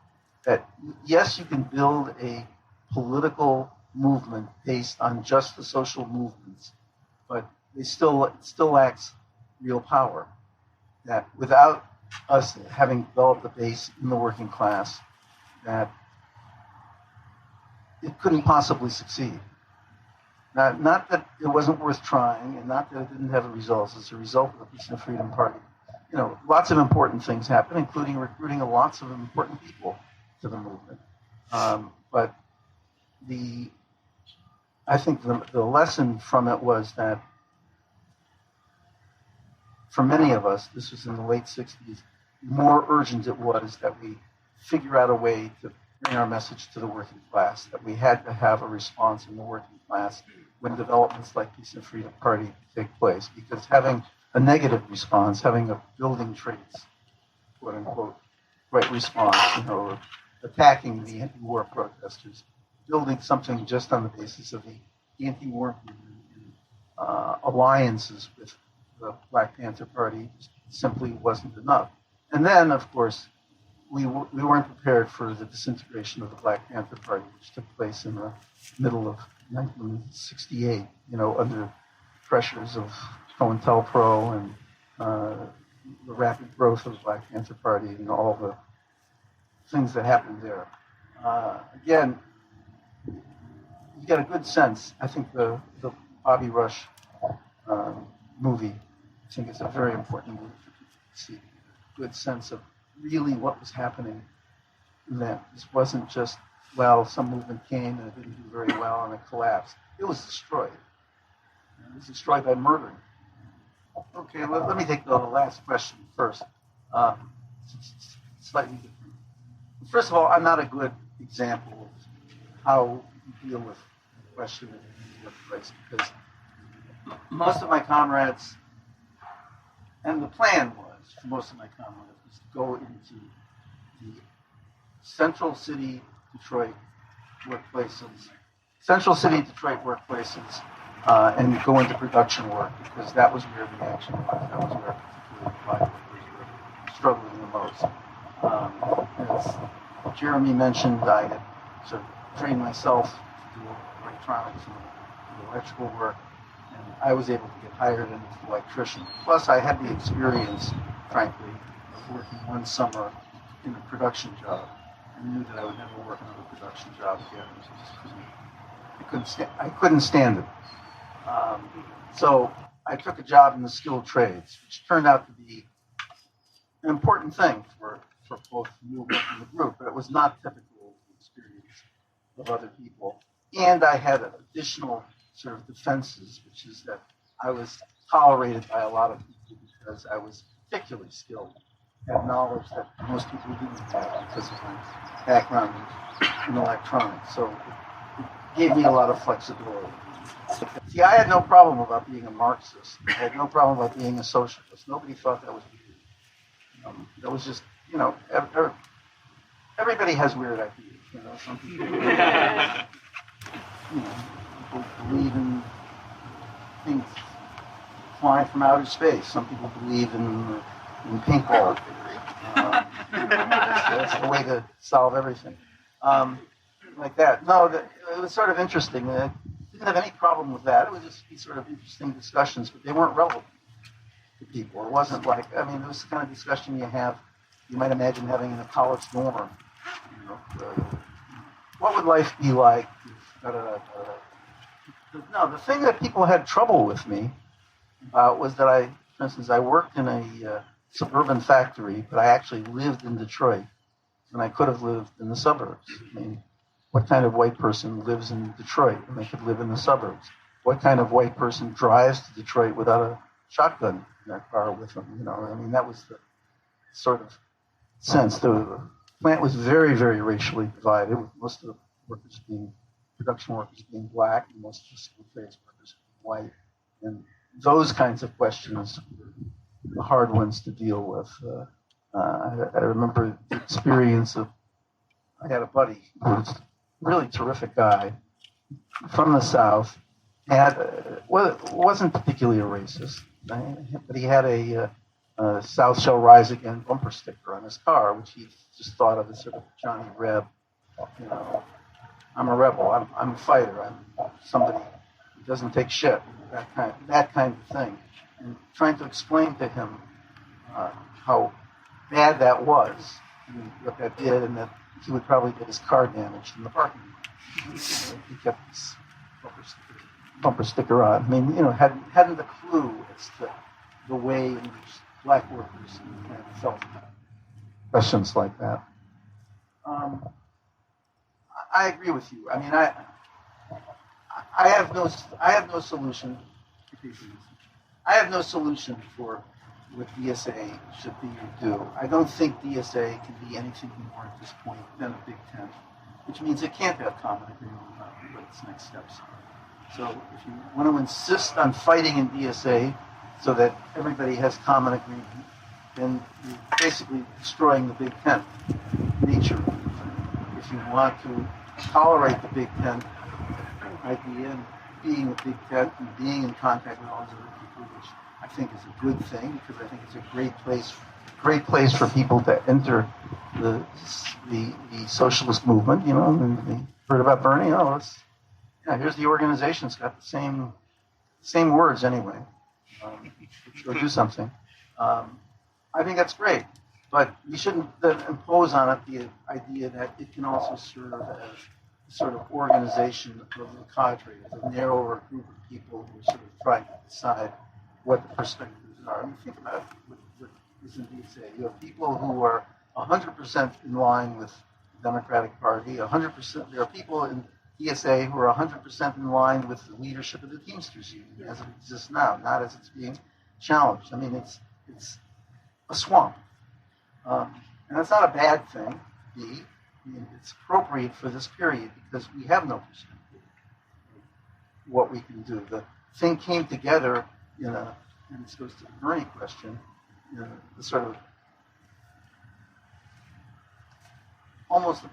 That yes, you can build a political movement based on just the social movements, but it still lacks real power. That without us having developed a base in the working class, that it couldn't possibly succeed. Not that it wasn't worth trying, and not that it didn't have results. As a result of the Peace and Freedom Party, lots of important things happened, including recruiting lots of important people to the movement. But I think the lesson from it was that for many of us, this was in the late 60s, the more urgent it was that we figure out a way to bring our message to the working class, that we had to have a response in the working class when developments like Peace and Freedom Party take place. Because having a negative response, having a building traits, quote unquote, right response, or attacking the anti-war protesters, building something just on the basis of the anti-war movement and alliances with the Black Panther Party simply wasn't enough. And then, of course, we weren't prepared for the disintegration of the Black Panther Party, which took place in the middle of 1968, under pressures of COINTELPRO and the rapid growth of the Black Panther Party and all the things that happened there. Again, you get a good sense. I think the Bobby Rush movie, I think it's a very important movie for people to see. A good sense of really what was happening. And that this wasn't just, some movement came and it didn't do very well and it collapsed. It was destroyed. It was destroyed by murdering. Okay, let me take the last question first. Slightly different. First of all, I'm not a good example of how you deal with the question of the workplace, because most of my comrades, and the plan was for most of my comrades, was to go into the Central City Detroit workplaces, and go into production work, because that was where the action was. That was where particularly black workers were struggling the most. As Jeremy mentioned, I had sort of trained myself to do electronics and electrical work, and I was able to get hired as an electrician. Plus, I had the experience, frankly, of working one summer in a production job. I knew that I would never work another production job again. I couldn't stand it. So I took a job in the skilled trades, which turned out to be an important thing for both the movement and the group, but it was not typical of the experience of other people. And I had additional sort of defenses, which is that I was tolerated by a lot of people because I was particularly skilled, had knowledge that most people didn't have because of my background in electronics. So it gave me a lot of flexibility. See, I had no problem about being a Marxist. I had no problem about being a socialist. Nobody thought that was weird. That was just, everybody has weird ideas. Some people, people believe in things flying from outer space. Some people believe in paintball theory. That's the way to solve everything. Like that. No, it was sort of interesting. I didn't have any problem with that. It would just be sort of interesting discussions, but they weren't relevant to people. It wasn't like, it was the kind of discussion you might imagine having in a college dorm. What would life be like? No, the thing that people had trouble with me was that for instance, I worked in a suburban factory, but I actually lived in Detroit, and I could have lived in the suburbs. What kind of white person lives in Detroit when they could live in the suburbs? What kind of white person drives to Detroit without a shotgun in their car with them? That was the sort of sense. The plant was very, very racially divided, with most of the production workers being black, and most of the skilled trades workers being white. And those kinds of questions were the hard ones to deal with. I remember the experience of, I had a buddy who was a really terrific guy from the South, wasn't particularly a racist, but he had a South Shall Rise Again bumper sticker on his car, which he just thought of as sort of Johnny Reb. I'm a rebel, I'm a fighter, I'm somebody who doesn't take shit, that kind of thing. And trying to explain to him how bad that was, and what that did, and that he would probably get his car damaged in the parking lot. He kept this bumper sticker on. Hadn't a clue as to the way in which black workers felt questions like that. I agree with you. I have no solution. I have no solution for what DSA should be or do. I don't think DSA can be anything more at this point than a Big Tent, which means it can't have common agreement about what its next steps are. So if you want to insist on fighting in DSA so that everybody has common agreement, then you're basically destroying the Big Tent nature of the thing. If you want to tolerate the Big Tent idea and being a Big Tent and being in contact with all those other people, which I think is a good thing, because I think it's a great place for people to enter the socialist movement. And they heard about Bernie. Here's the organization. It's got the same words anyway. Go do something. I think that's great, but you shouldn't then impose on it the idea that it can also serve as a sort of organization of the cadre, of a narrower group of people who are sort of trying to decide what the perspectives are. Think about what is in DSA. You have people who are 100% in line with the Democratic Party. 100%. There are people in DSA who are 100% in line with the leadership of the Teamsters Union as it exists now, not as it's being challenged. It's a swamp, and that's not a bad thing. It's appropriate for this period because we have no perspective of what we can do. The thing came together and this goes to the Bernie question, the sort of almost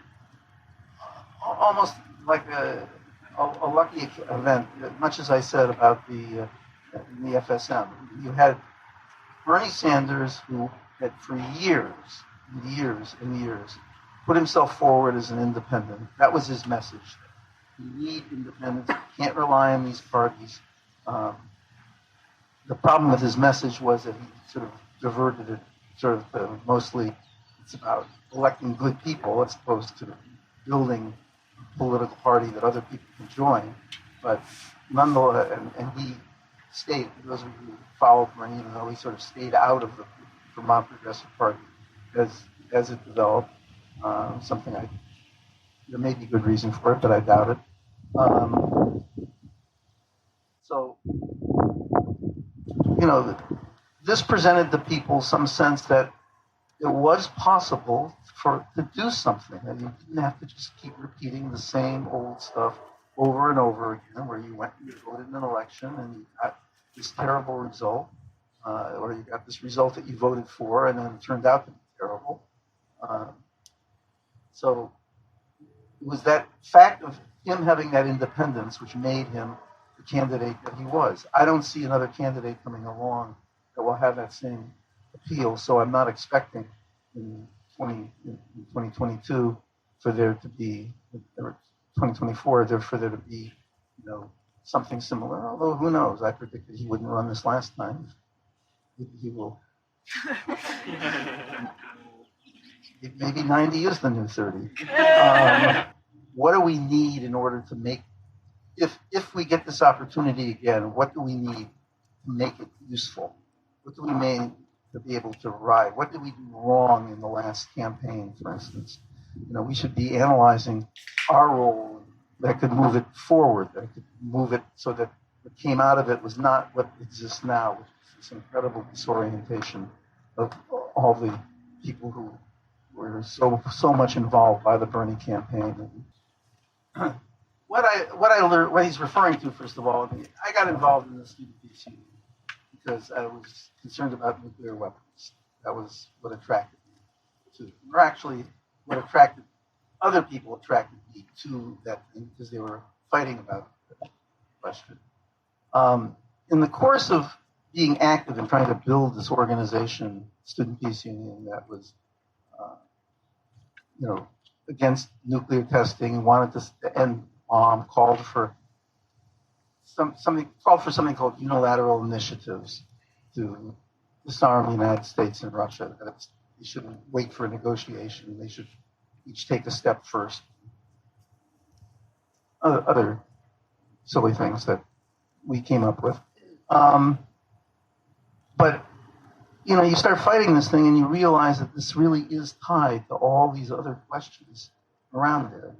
like a lucky event, much as I said about the FSM. You had Bernie Sanders, who had for years and years put himself forward as an independent. That was his message. You need independence. You can't rely on these parties. The problem with his message was that he sort of diverted it mostly it's about electing good people as opposed to building a political party that other people can join. But nonetheless, and he stayed, those of you who followed Bernie, even though he sort of stayed out of the Vermont Progressive Party as it developed. There may be good reason for it, but I doubt it. This presented the people some sense that it was possible to do something, that you didn't have to just keep repeating the same old stuff over and over again, where you voted in an election and you got this terrible result, or you got this result that you voted for, and then it turned out to be terrible. So it was that fact of him having that independence which made him the candidate that he was. I don't see another candidate coming along that will have that same appeal, so I'm not expecting in 2022 for there to be, or 2024, for there to be, something similar. Although who knows? I predicted he wouldn't run this last time. He will. Maybe 90 is the new 30. What do we need in order to make, if we get this opportunity again, what do we need to make it useful? What do we need to be able to ride? What did we do wrong in the last campaign, for instance? We should be analyzing our role that could move it forward, that could move it so that what came out of it was not what exists now, which is this incredible disorientation of all the people who were so much involved by the Bernie campaign. What I learned, what he's referring to, first of all, I got involved in the student peace union because I was concerned about nuclear weapons. That was what attracted me to, or actually, what attracted other people attracted me to that thing because they were fighting about the question. In the course of being active and trying to build this organization, Student Peace Union, that was, against nuclear testing, wanted to end bomb, called for something called unilateral initiatives to disarm the United States and Russia. That they shouldn't wait for a negotiation. They should each take a step first. Other silly things that we came up with. But you start fighting this thing and you realize that this really is tied to all these other questions around there.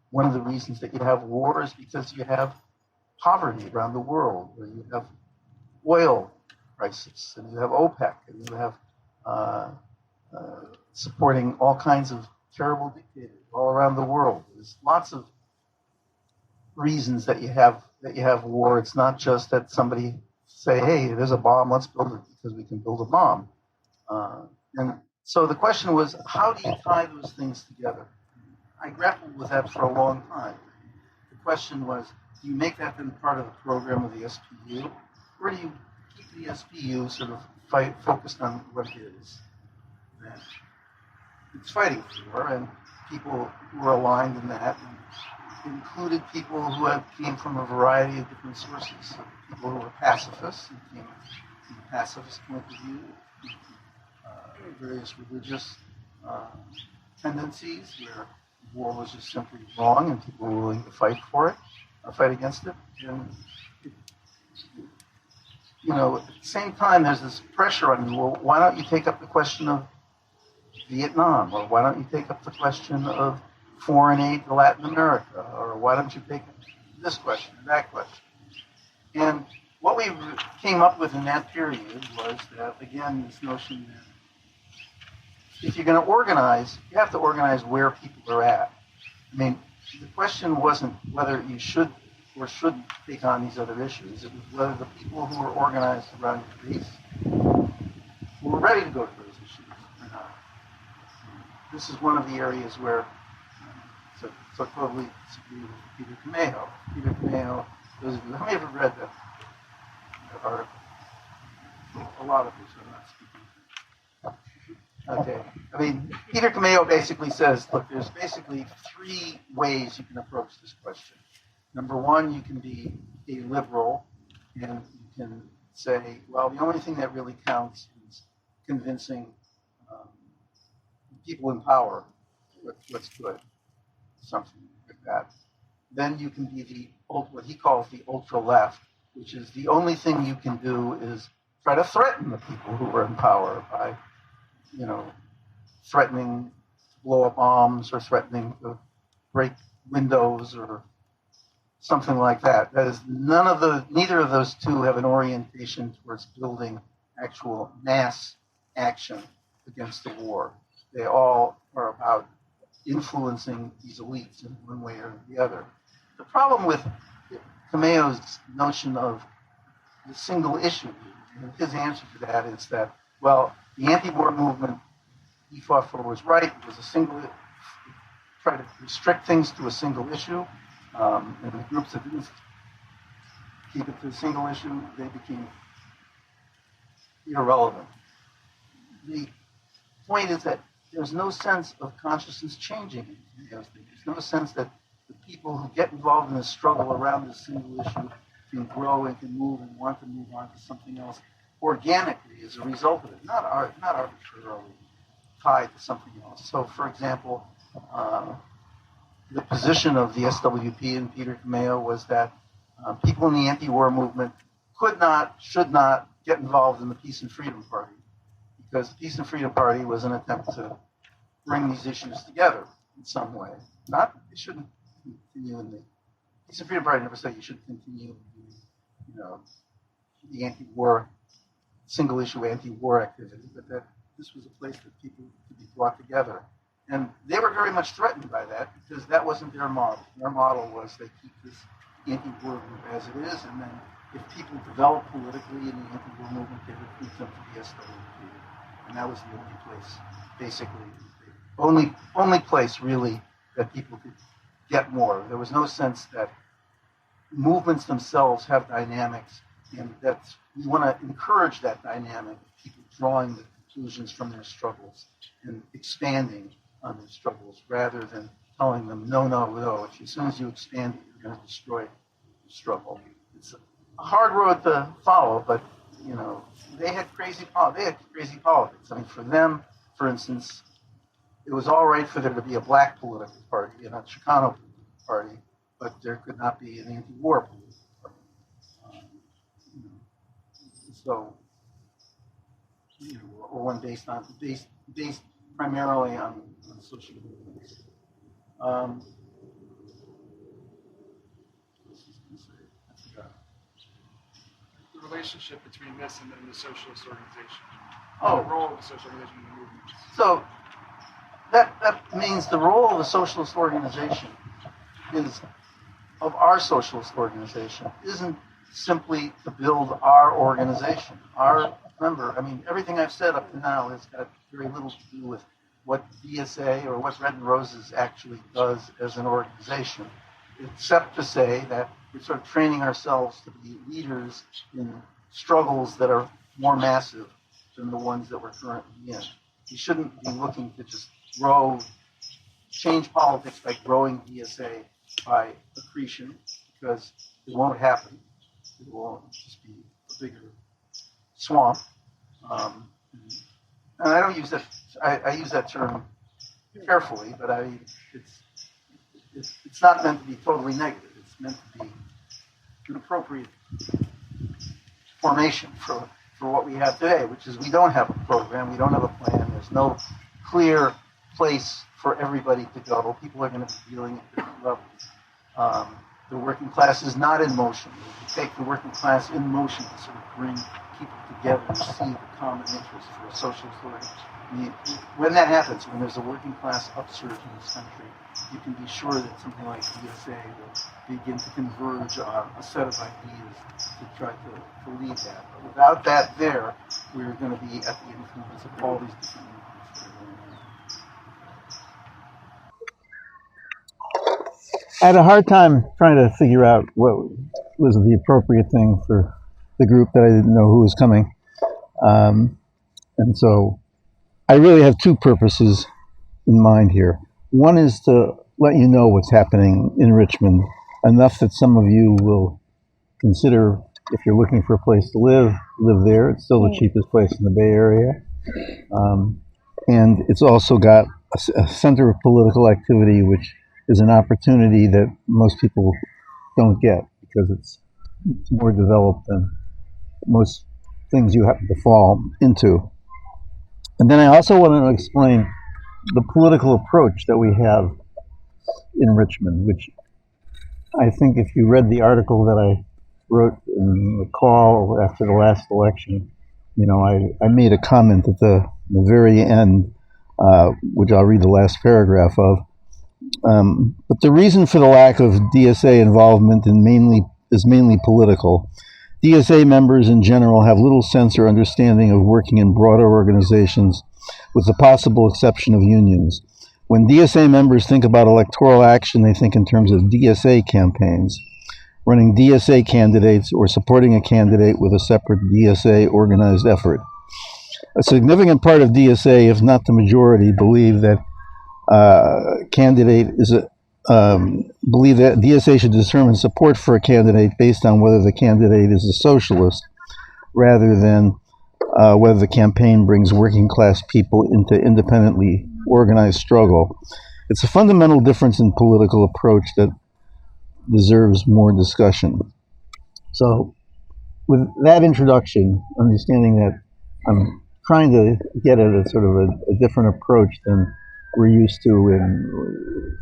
One of the reasons that you have war is because you have poverty around the world, where you have oil crisis, and you have OPEC, and you have supporting all kinds of terrible dictators all around the world. There's lots of reasons that you have war. It's not just that somebody say, hey, there's a bomb, let's build it because we can build a bomb. And so the question was, how do you tie those things together? I grappled with that for a long time. The question was, do you make that then part of the program of the SPU, or do you keep the SPU sort of focused on what it is? And it's fighting for, and people who are aligned in that, and included people who came from a variety of different sources. So people who were pacifists, and came from a pacifist point of view, various religious tendencies where war was just simply wrong and people were willing to fight for it, or fight against it. And at the same time, there's this pressure on you. Well, why don't you take up the question of Vietnam, or why don't you take up the question of foreign aid to Latin America, or why don't you take up this question or that question? And what we came up with in that period was that, again, this notion that if you're going to organize, you have to organize where people are at. I mean, the question wasn't whether you should or shouldn't take on these other issues. It was whether the people who were organized around your base were ready to go to those issues or not. This is one of the areas where so totally disagree with Peter Camejo. Peter Camejo, those of you, how many have read that article? A lot of you, so I'm not speaking. Okay. I mean, Peter Camejo basically says, look, there's basically three ways you can approach this question. Number one, you can be a liberal, and you can say, well, the only thing that really counts is convincing people in power what's good, something like that. Then you can be what he calls the ultra left, which is the only thing you can do is try to threaten the people who are in power by threatening to blow up bombs or threatening to break windows or something like that. That is, neither of those two have an orientation towards building actual mass action against the war. They all are about influencing these elites in one way or the other. The problem with Cameo's notion of the single issue, his answer to that is that, well, the anti-war movement he fought for was right. It was a single, try to restrict things to a single issue, and the groups that didn't keep it to a single issue, they became irrelevant. The point is that there's no sense of consciousness changing. There's no sense that the people who get involved in the struggle around this single issue can grow and can move and want to move on to something else organically as a result of it, not arbitrarily tied to something else. So, for example, the position of the SWP and Peter Cameo was that people in the anti-war movement could not, should not get involved in the Peace and Freedom Party, because the Peace and Freedom Party was an attempt to bring these issues together in some way. Not, it shouldn't continue in the Peace and Freedom Party never said you should continue, the anti-war, single issue anti-war activity, but that this was a place that people could be brought together. And they were very much threatened by that because that wasn't their model. Their model was they keep this anti-war group as it is, and then if people develop politically in the anti-war movement, they recruit them to the SWP. And that was the only place, basically, only place really that people could get more. There was no sense that movements themselves have dynamics, and that we want to encourage that dynamic, people drawing the conclusions from their struggles and expanding on their struggles rather than telling them, no, as soon as you expand it, you're going to destroy the struggle. It's a hard road to follow, but they had crazy politics. I mean, for them, for instance, it was all right for there to be a black political party and a Chicano political party, but there could not be an anti-war political party. Or one based primarily on social movements. The relationship between this and then the socialist organization. Oh, the role of the social organization in the movement. So that means the role of the socialist organization of our socialist organization isn't simply to build our organization. Remember, everything I've said up to now has got very little to do with what BSA or what Red and Roses actually does as an organization, except to say that we're sort of training ourselves to be leaders in struggles that are more massive than the ones that we're currently in. We shouldn't be looking to just change politics by growing BSA by accretion, because it won't happen. It will just be a bigger swamp. And I don't use that. I use that term carefully, but it's not meant to be totally negative. It's meant to be an appropriate formation for what we have today, which is we don't have a program, we don't have a plan. There's no clear place for everybody to go. People are going to be dealing at different levels. The working class is not in motion. We take the working class in motion to sort of bring people together and see the common interest for a socialist organization. When that happens, when there's a working class upsurge in this country, you can be sure that something like BSA will begin to converge on a set of ideas to try to lead that. But without that there, we're going to be at the influence of all these different movements that are going on. I had a hard time trying to figure out what was the appropriate thing for the group that I didn't know who was coming. And so I really have two purposes in mind here. One is to let you know what's happening in Richmond, enough that some of you will consider, if you're looking for a place to live there. It's still the cheapest place in the Bay Area. And it's also got a center of political activity, which is an opportunity that most people don't get because it's more developed than most things you happen to fall into. And then I also want to explain the political approach that we have in Richmond, which I think if you read the article that I wrote in the call after the last election, I made a comment at the very end, which I'll read the last paragraph of, But the reason for the lack of DSA involvement is mainly political. DSA members in general have little sense or understanding of working in broader organizations, with the possible exception of unions. When DSA members think about electoral action, they think in terms of DSA campaigns, running DSA candidates or supporting a candidate with a separate DSA organized effort. A significant part of DSA, if not the majority, believe that DSA should determine support for a candidate based on whether the candidate is a socialist, rather than whether the campaign brings working class people into independently organized struggle. It's a fundamental difference in political approach that deserves more discussion. So, with that introduction, understanding that I'm trying to get at a sort of a different approach than we're used to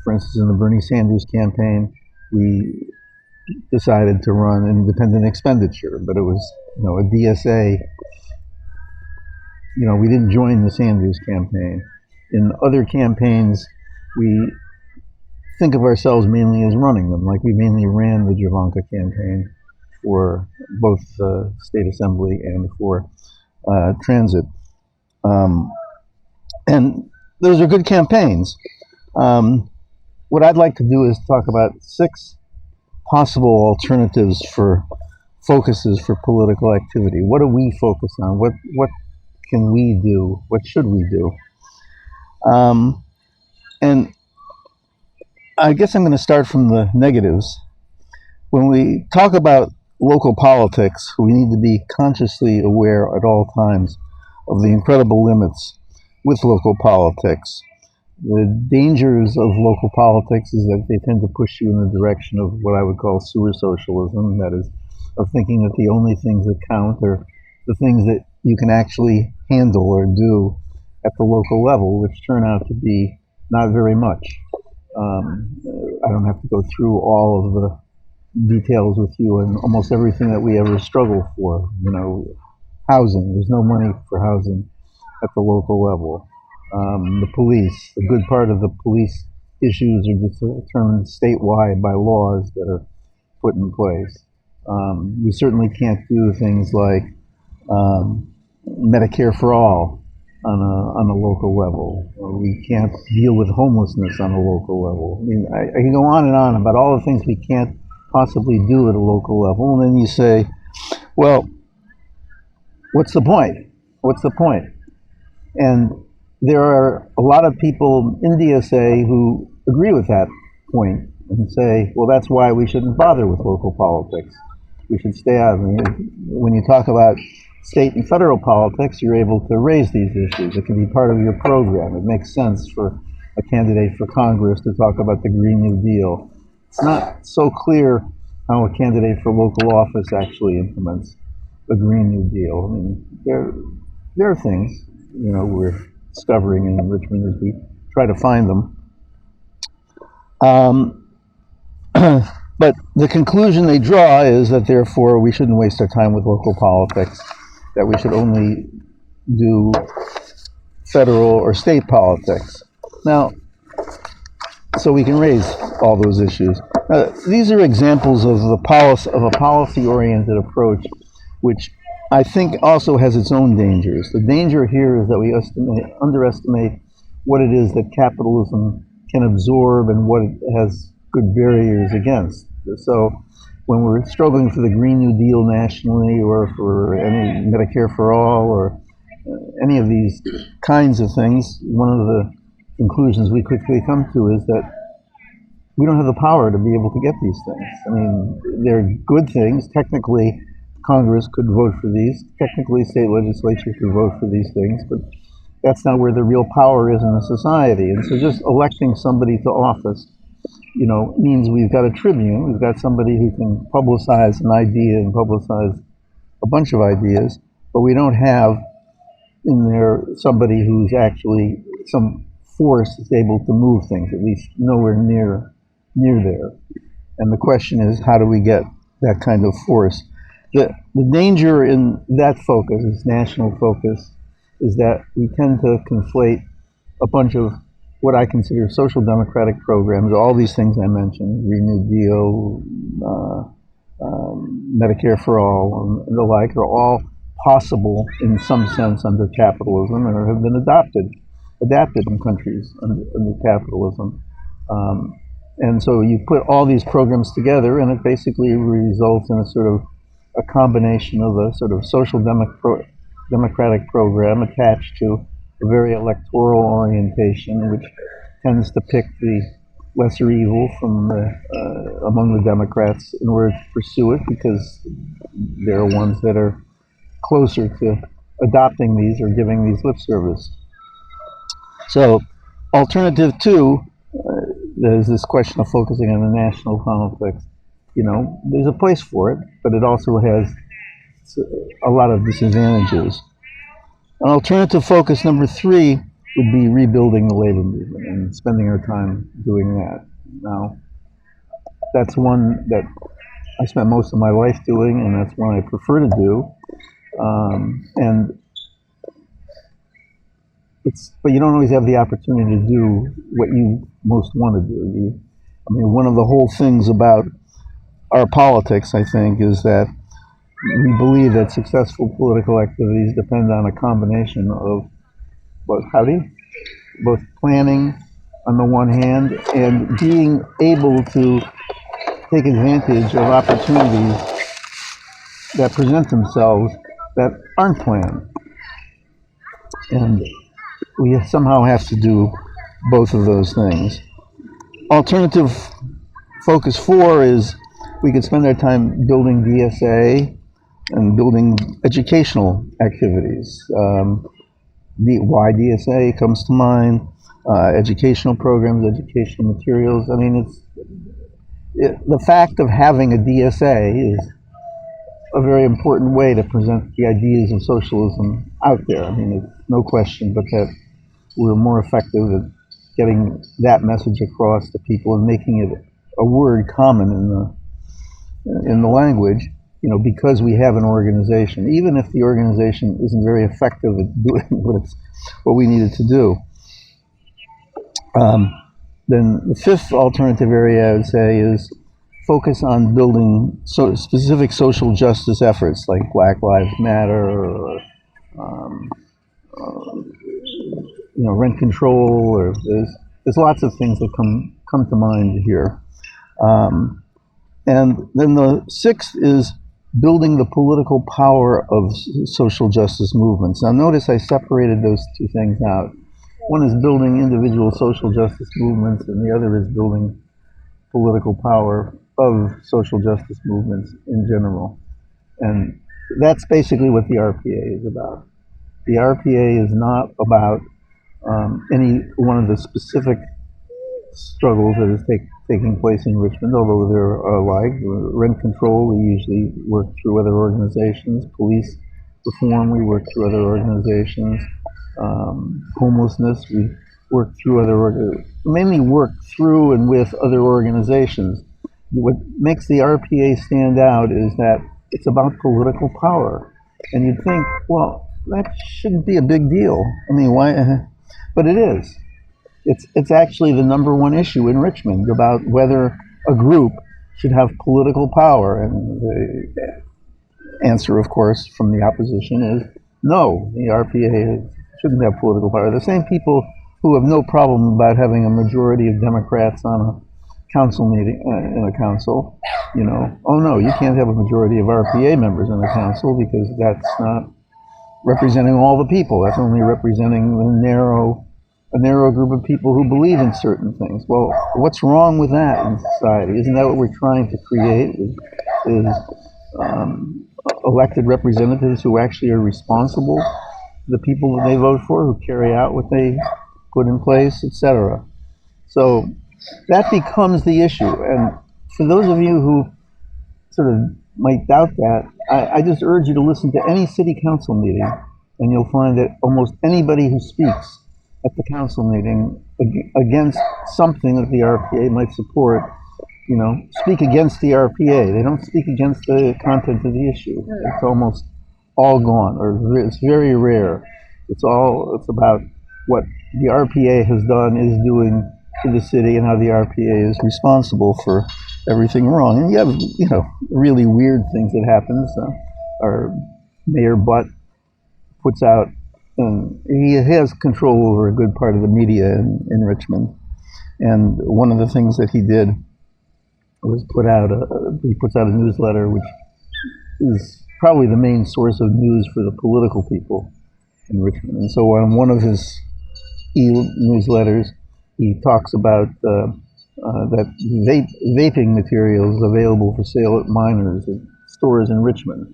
for instance, in the Bernie Sanders campaign, we decided to run independent expenditure, but it was, a DSA. We didn't join the Sanders campaign. In other campaigns, we think of ourselves mainly as running them, like we mainly ran the Javanka campaign for both the state assembly and for transit. And those are good campaigns. What I'd like to do is talk about 6 possible alternatives for focuses for political activity. What do we focus on? What can we do? What should we do? And I guess I'm going to start from the negatives. When we talk about local politics, we need to be consciously aware at all times of the incredible limits with local politics. The dangers of local politics is that they tend to push you in the direction of what I would call sewer socialism, that is, of thinking that the only things that count are the things that you can actually handle or do at the local level, which turn out to be not very much. I don't have to go through all of the details with you and almost everything that we ever struggle for. Housing, there's no money for housing at the local level. The police, a good part of the police issues are determined statewide by laws that are put in place. We certainly can't do things like Medicare for all on a local level. We can't deal with homelessness on a local level. I mean, I can go on and on about all the things we can't possibly do at a local level. And then you say, well, what's the point? What's the point? And there are a lot of people in DSA who agree with that point and say, well, that's why we shouldn't bother with local politics. We should stay out of it. When you talk about state and federal politics, you're able to raise these issues. It can be part of your program. It makes sense for a candidate for Congress to talk about the Green New Deal. It's not so clear how a candidate for local office actually implements the Green New Deal. I mean, there are things, we're discovering in Richmond as we try to find them. But the conclusion they draw is that therefore we shouldn't waste our time with local politics, that we should only do federal or state politics. Now, so we can raise all those issues. These are examples of a policy-oriented approach, which I think also has its own dangers. The danger here is that we underestimate what it is that capitalism can absorb and what it has good barriers against. So when we're struggling for the Green New Deal nationally, or for any Medicare for all, or any of these kinds of things, one of the conclusions we quickly come to is that we don't have the power to be able to get these things. I mean, they're good things. Technically, Congress could vote for these. Technically, state legislature could vote for these things, but that's not where the real power is in a society. And so just electing somebody to office, means we've got a tribune, we've got somebody who can publicize an idea and publicize a bunch of ideas, but we don't have in there somebody who's actually some force that's able to move things, at least nowhere near there. And the question is, how do we get that kind of force? The danger in that focus, this national focus, is that we tend to conflate a bunch of what I consider social democratic programs, all these things I mentioned, Green New Deal, Medicare for all, and the like, are all possible in some sense under capitalism or have been adapted in countries under capitalism. And so you put all these programs together, and it basically results in a sort of a combination of a sort of social democratic program attached to a very electoral orientation, which tends to pick the lesser evil from among the Democrats in order to pursue it, because they're ones that are closer to adopting these or giving these lip service. So, alternative two, there's this question of focusing on the national conflicts. You know, there's a place for it, but it also has a lot of disadvantages. An alternative focus number three would be rebuilding the labor movement and spending our time doing that. Now, that's one that I spent most of my life doing, and that's one I prefer to do. But you don't always have the opportunity to do what you most want to do. One of the whole things about our politics, I think, is that we believe that successful political activities depend on a combination of both planning on the one hand and being able to take advantage of opportunities that present themselves that aren't planned. And we somehow have to do both of those things. Alternative focus four is we could spend our time building DSA and building educational activities. Why DSA comes to mind, educational programs, educational materials. The fact of having a DSA is a very important way to present the ideas of socialism out there. It's no question but that we're more effective at getting that message across to people and making it a word common in the language, because we have an organization, even if the organization isn't very effective at doing what we needed to do. Then the fifth alternative area, I would say, is focus on building specific social justice efforts like Black Lives Matter or rent control, or there's lots of things that come to mind here. And then the sixth is building the political power of social justice movements. Now notice I separated those two things out. One is building individual social justice movements, and the other is building political power of social justice movements in general. And that's basically what the RPA is about. The RPA is not about any one of the specific struggles that is taking place in Richmond, although there are rent control, we usually work through other organizations. Police reform, we work through other organizations. Homelessness, we work through mainly work through and with other organizations. What makes the RPA stand out is that it's about political power. And you'd think, well, that shouldn't be a big deal. Why? But it is. It's actually the number one issue in Richmond about whether a group should have political power. And the answer, of course, from the opposition is no, the RPA shouldn't have political power. The same people who have no problem about having a majority of Democrats on a council meeting, in a council, oh no, you can't have a majority of RPA members in the council because that's not representing all the people. That's only representing a narrow group of people who believe in certain things. Well, what's wrong with that in society? Isn't that what we're trying to create? Is elected representatives who actually are responsible to the people that they vote for, who carry out what they put in place, etc. So that becomes the issue. And for those of you who sort of might doubt that, I just urge you to listen to any city council meeting, and you'll find that almost anybody who speaks at the council meeting against something that the RPA might support, speak against the RPA. They don't speak against the content of the issue. It's almost all gone, or it's very rare. It's about what the RPA has done, is doing to the city, and how the RPA is responsible for everything wrong. And you have, really weird things that happens. Our Mayor Butt puts out, he has control over a good part of the media in Richmond. And one of the things that he did was he puts out a newsletter, which is probably the main source of news for the political people in Richmond. And so on one of his e-newsletters, he talks about that vaping materials available for sale at minors at stores in Richmond.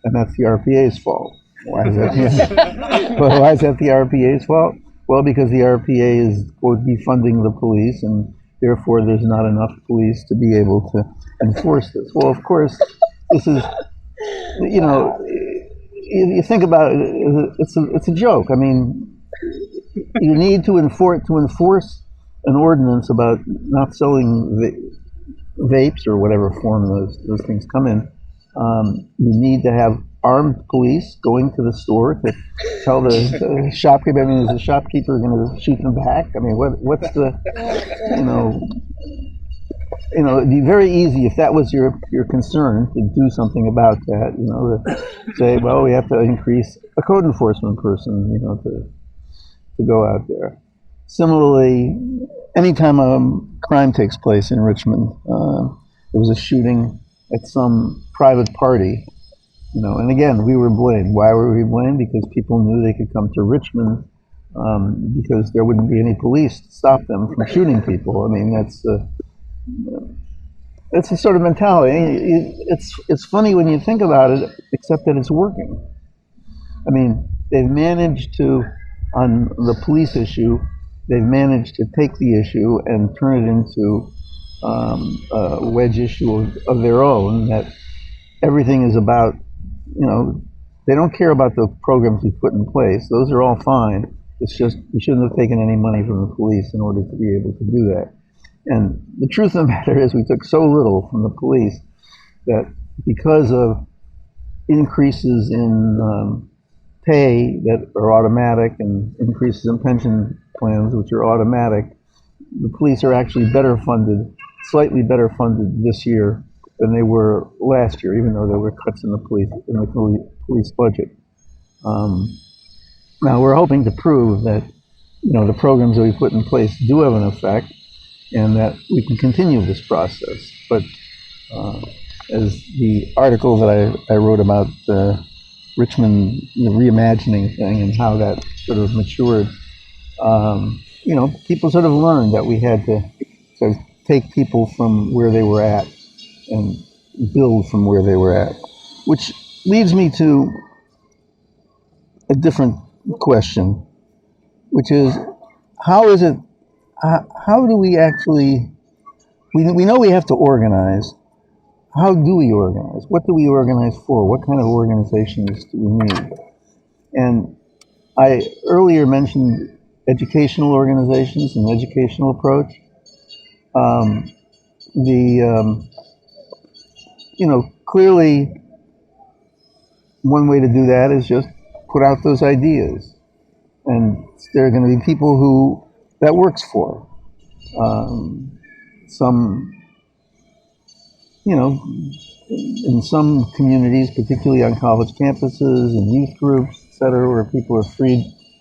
And that's the RPA's fault. Why is that? Well, why is that the RPA's fault? Well, because the RPA is, quote, defunding the police, and therefore there's not enough police to be able to enforce this. Well, of course, this is, you think about it, it's a joke. I mean, you need to enforce an ordinance about not selling vapes or whatever form those things come in. You need to have armed police going to the store to tell the shopkeeper. I mean, is the shopkeeper going to shoot them back? I mean, what's the, it'd be very easy if that was your concern to do something about that. To say, well, we have to increase a code enforcement person, to go out there. Similarly, anytime a crime takes place in Richmond, there was a shooting at some private party. And again, we were blamed. Why were we blamed? Because people knew they could come to Richmond because there wouldn't be any police to stop them from shooting people. I mean, that's the sort of mentality. It's funny when you think about it, except that it's working. I mean, they've managed to, on the police issue, they've managed to take the issue and turn it into a wedge issue of their own, that everything is about, they don't care about the programs we put in place. Those are all fine. It's just we shouldn't have taken any money from the police in order to be able to do that. And the truth of the matter is we took so little from the police that because of increases in pay that are automatic and increases in pension plans which are automatic, the police are actually slightly better funded this year than they were last year, even though there were cuts in the police budget. Now we're hoping to prove that the programs that we put in place do have an effect, and that we can continue this process. But as the article that I wrote about Richmond, the reimagining thing, and how that sort of matured, people sort of learned that we had to sort of take people from where they were at and build from where they were at, which leads me to a different question, which is, how do we actually, we know we have to organize. How do we organize? What do we organize for? What kind of organizations do we need? And I earlier mentioned educational organizations and educational approach. Clearly, one way to do that is just put out those ideas. And there are going to be people who that works for. In some communities, particularly on college campuses and youth groups, et cetera, where people are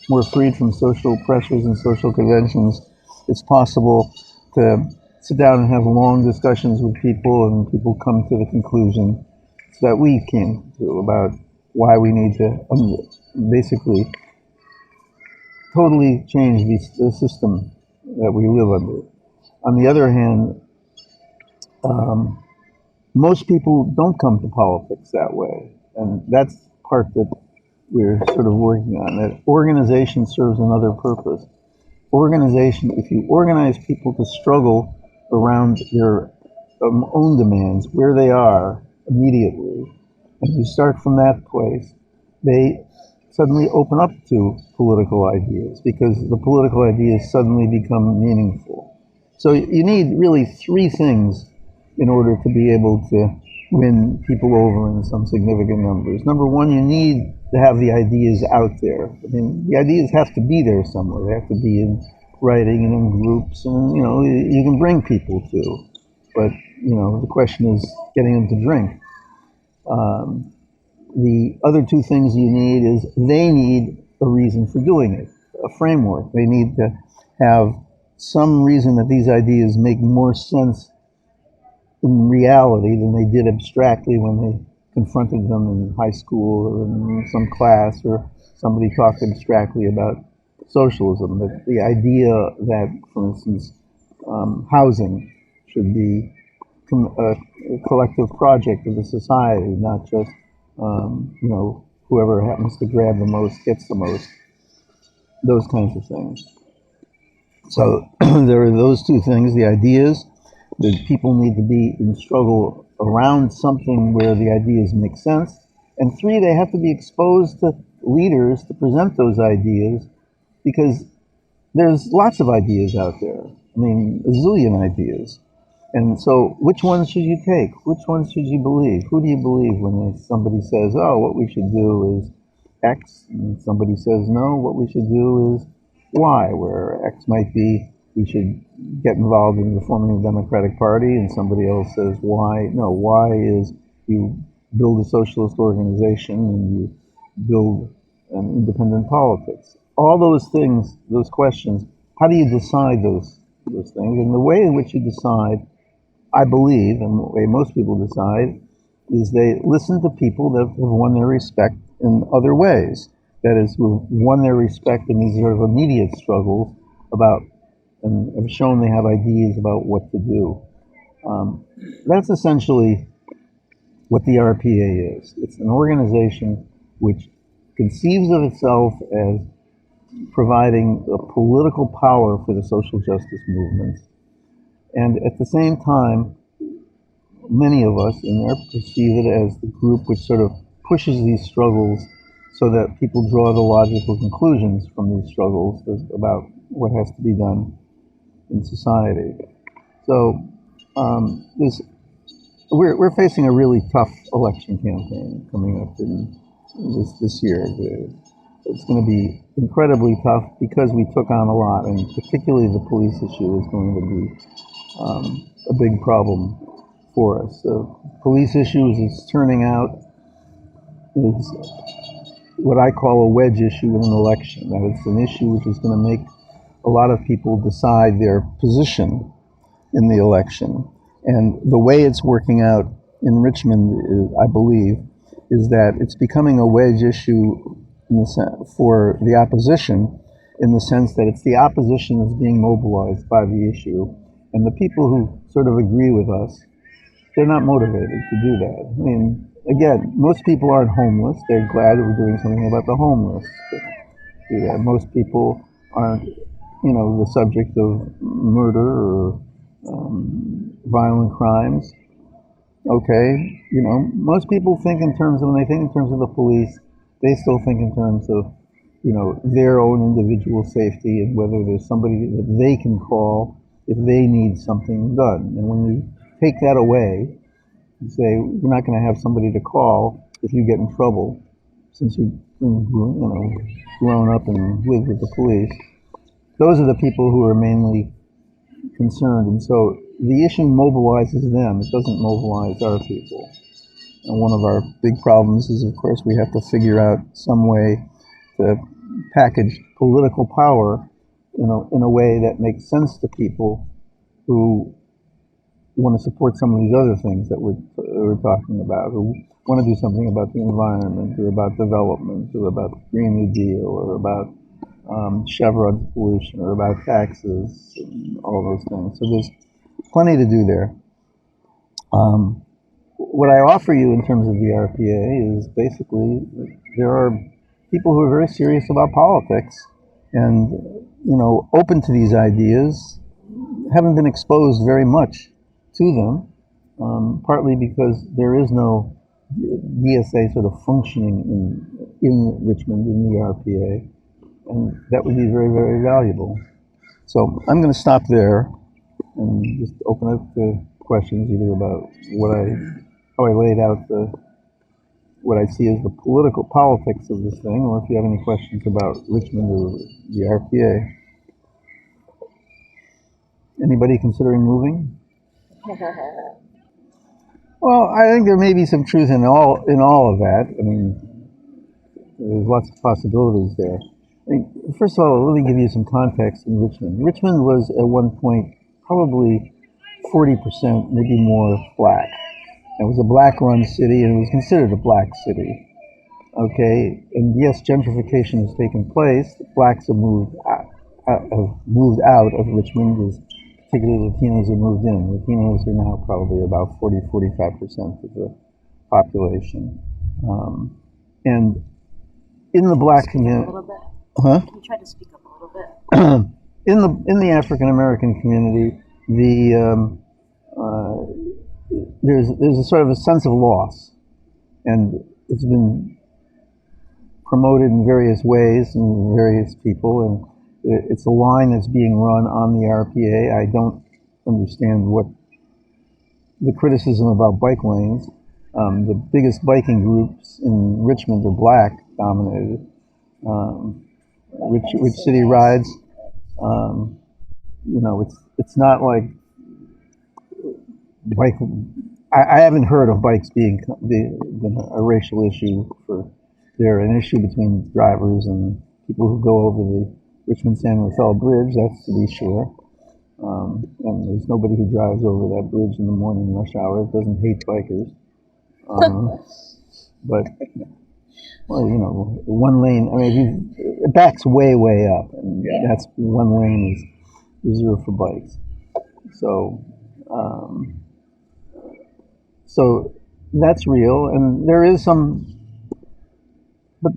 more freed from social pressures and social conventions, it's possible to sit down and have long discussions with people, and people come to the conclusion that we came to about why we need to basically totally change the system that we live under. On the other hand, most people don't come to politics that way, and that's the part that we're sort of working on. That organization serves another purpose. If you organize people to struggle around their own demands, where they are immediately, and you start from that place, they suddenly open up to political ideas, because the political ideas suddenly become meaningful. So you need really three things in order to be able to win people over in some significant numbers. Number one, you need to have the ideas out there. I mean, the ideas have to be there somewhere. They have to be in writing and in groups, and you can bring people to. But the question is getting them to drink. The other two things you need is they need a reason for doing it, a framework. They need to have some reason that these ideas make more sense in reality than they did abstractly when they confronted them in high school or in some class, or somebody talked abstractly about socialism. But the idea that, for instance, housing should be a collective project of the society, not just whoever happens to grab the most gets the most. Those kinds of things. So there are those two things: the ideas. The people need to be in struggle around something where the ideas make sense. And three, they have to be exposed to leaders to present those ideas, because there's lots of ideas out there. I mean, a zillion ideas. And so which ones should you take? Which ones should you believe? Who do you believe when somebody says, oh, what we should do is X, and somebody says, no, what we should do is Y, where X might be we should get involved in reforming the Democratic Party, and somebody else says Y. No, Y is you build a socialist organization and you build an independent politics. All those things, those questions, how do you decide those things? And the way in which you decide, I believe, and the way most people decide, is they listen to people that have won their respect in other ways. That is, who have won their respect in these sort of immediate struggles about, and have shown they have ideas about what to do. That's essentially what the RPA is. It's an organization which conceives of itself as providing a political power for the social justice movements. And at the same time, many of us in there perceive it as the group which sort of pushes these struggles so that people draw the logical conclusions from these struggles about what has to be done in society. So we're facing a really tough election campaign coming up in this year. It's going to be incredibly tough because we took on a lot, and particularly the police issue is going to be a big problem for us. The police issue, as it's turning out, is what I call a wedge issue in an election. That it's an issue which is going to make a lot of people decide their position in the election. And the way it's working out in Richmond, I believe, is that it's becoming a wedge issue for the opposition, in the sense that it's the opposition that's being mobilized by the issue. And the people who sort of agree with us, they're not motivated to do that. I mean, again, most people aren't homeless. They're glad that we're doing something about the homeless. Most people aren't, the subject of murder or violent crimes. Okay, most people think in terms of, when they think in terms of the police, they still think in terms of, their own individual safety and whether there's somebody that they can call if they need something done. And when you take that away, you say, you're not going to have somebody to call if you get in trouble, since you've been, grown up and lived with the police. Those are the people who are mainly concerned, and so the issue mobilizes them. It doesn't mobilize our people. And one of our big problems is, of course, we have to figure out some way to package political power, in a way that makes sense to people who want to support some of these other things that we're talking about, who want to do something about the environment, or about development, or about the Green New Deal, or about Chevron's pollution, or about taxes, and all those things. So there's plenty to do there. What I offer you in terms of the RPA is basically, there are people who are very serious about politics and, open to these ideas, haven't been exposed very much to them, partly because there is no DSA sort of functioning in Richmond, in the RPA, and that would be very, very valuable. So I'm going to stop there and just open up to questions, either about what I how I laid out what I see as the politics of this thing, or if you have any questions about Richmond or the RPA. Anybody considering moving? Well, I think there may be some truth in all of that. I mean, there's lots of possibilities there. I mean, first of all, let me give you some context in Richmond. Richmond was at one point probably 40%, maybe more, black. It was a black-run city, and it was considered a black city. Okay, and yes, gentrification has taken place. Blacks have moved out of Richmond, as particularly Latinos have moved in. Latinos are now probably about 40-45% of the population. And in the black community, huh? Can you try to speak up a little bit? in the African American community, there's a sort of a sense of loss, and it's been promoted in various ways and various people, and it's a line that's being run on the RPA. I don't understand what the criticism about bike lanes. The biggest biking groups in Richmond are black dominated. Rich City Rides. It's not like bike. I haven't heard of bikes being a racial issue. They're an issue between drivers and people who go over the Richmond-San Rafael Bridge, that's to be sure. And there's nobody who drives over that bridge in the morning rush hour that doesn't hate bikers. But, well, one lane, I mean, it backs way up, and that's one lane is reserved for bikes. So that's real, and there is some. But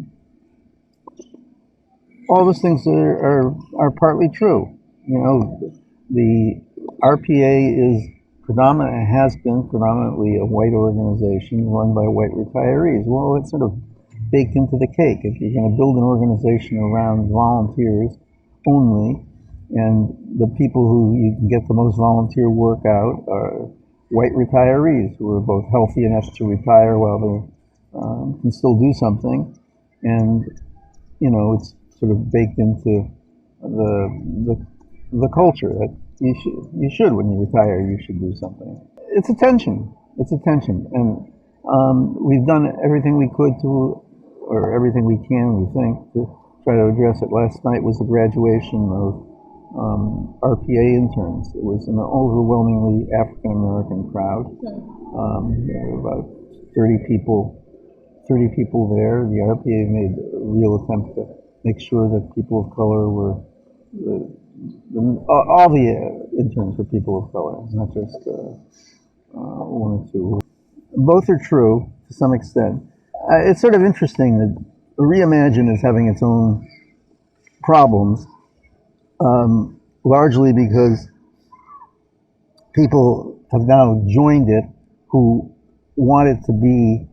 all those things are partly true. The RPA is has been predominantly a white organization run by white retirees. Well, it's sort of baked into the cake. If you're going to build an organization around volunteers only, and the people who you can get the most volunteer work out are white retirees who are both healthy enough to retire while they can still do something. And it's sort of baked into the culture that you should when you retire, you should do something. It's a tension, and we've done everything we could or everything we can, we think, to try to address it. Last night was the graduation of RPA interns. It was an overwhelmingly African American crowd. There were about 30 people there. The RPA made a real attempt to make sure that people of color were, all the interns were people of color, not just one or two. Both are true to some extent. It's sort of interesting that Reimagine is having its own problems, largely because people have now joined it who want it to be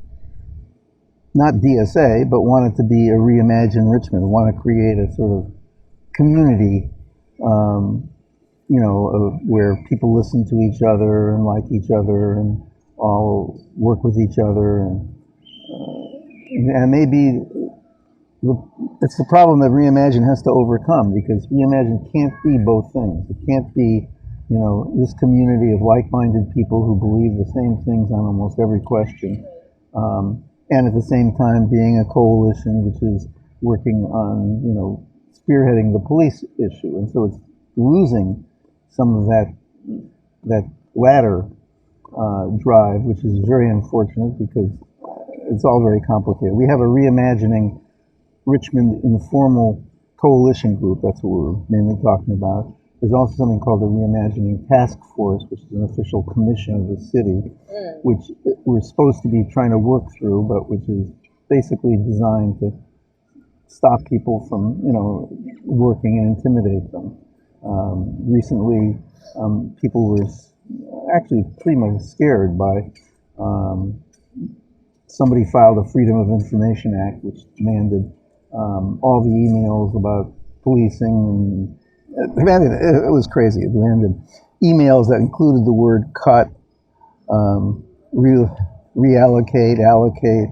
not DSA, but want it to be a Reimagine Richmond, want to create a sort of community, where people listen to each other and like each other and all work with each other. And maybe it's the problem that Reimagine has to overcome, because Reimagine can't be both things. It can't be, this community of like-minded people who believe the same things on almost every question. And at the same time being a coalition which is working on, spearheading the police issue. And so it's losing some of that latter drive, which is very unfortunate because it's all very complicated. We have a Reimagining Richmond informal coalition group, that's what we're mainly talking about. There's also something called the Reimagining Task Force, which is an official commission of the city, which we're supposed to be trying to work through, but which is basically designed to stop people from, working and intimidate them. Recently, people were actually pretty much scared by somebody filed a Freedom of Information Act, which demanded all the emails about policing and it was crazy. It demanded emails that included the word cut, reallocate, allocate,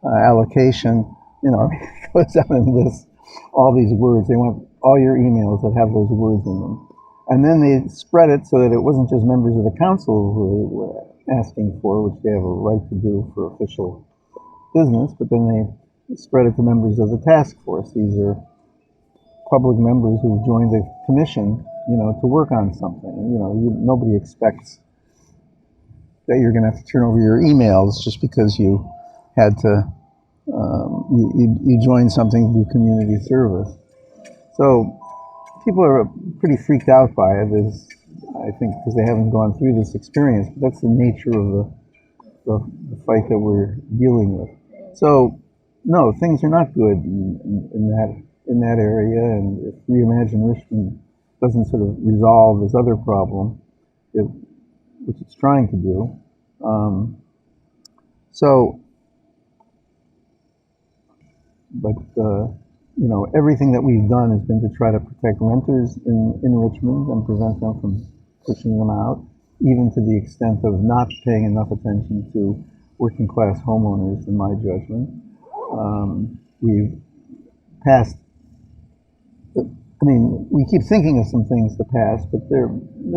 allocation. You know, it goes down and lists all these words. They want all your emails that have those words in them. And then they spread it so that it wasn't just members of the council who they were asking for, which they have a right to do for official business, but then they spread it to members of the task force. These are public members who joined the commission, you know, to work on something. You know, nobody expects that you're going to have to turn over your emails just because you had to, you joined something to do community service. So people are pretty freaked out by it, I think, because they haven't gone through this experience. But that's the nature of the fight that we're dealing with. So, no, things are not good in that area. And if Reimagine Richmond doesn't sort of resolve this other problem, which it's trying to do, you know, everything that we've done has been to try to protect renters in Richmond and prevent them from pushing them out, even to the extent of not paying enough attention to working class homeowners, in my judgment. We've passed, I mean, we keep thinking of some things to pass, but there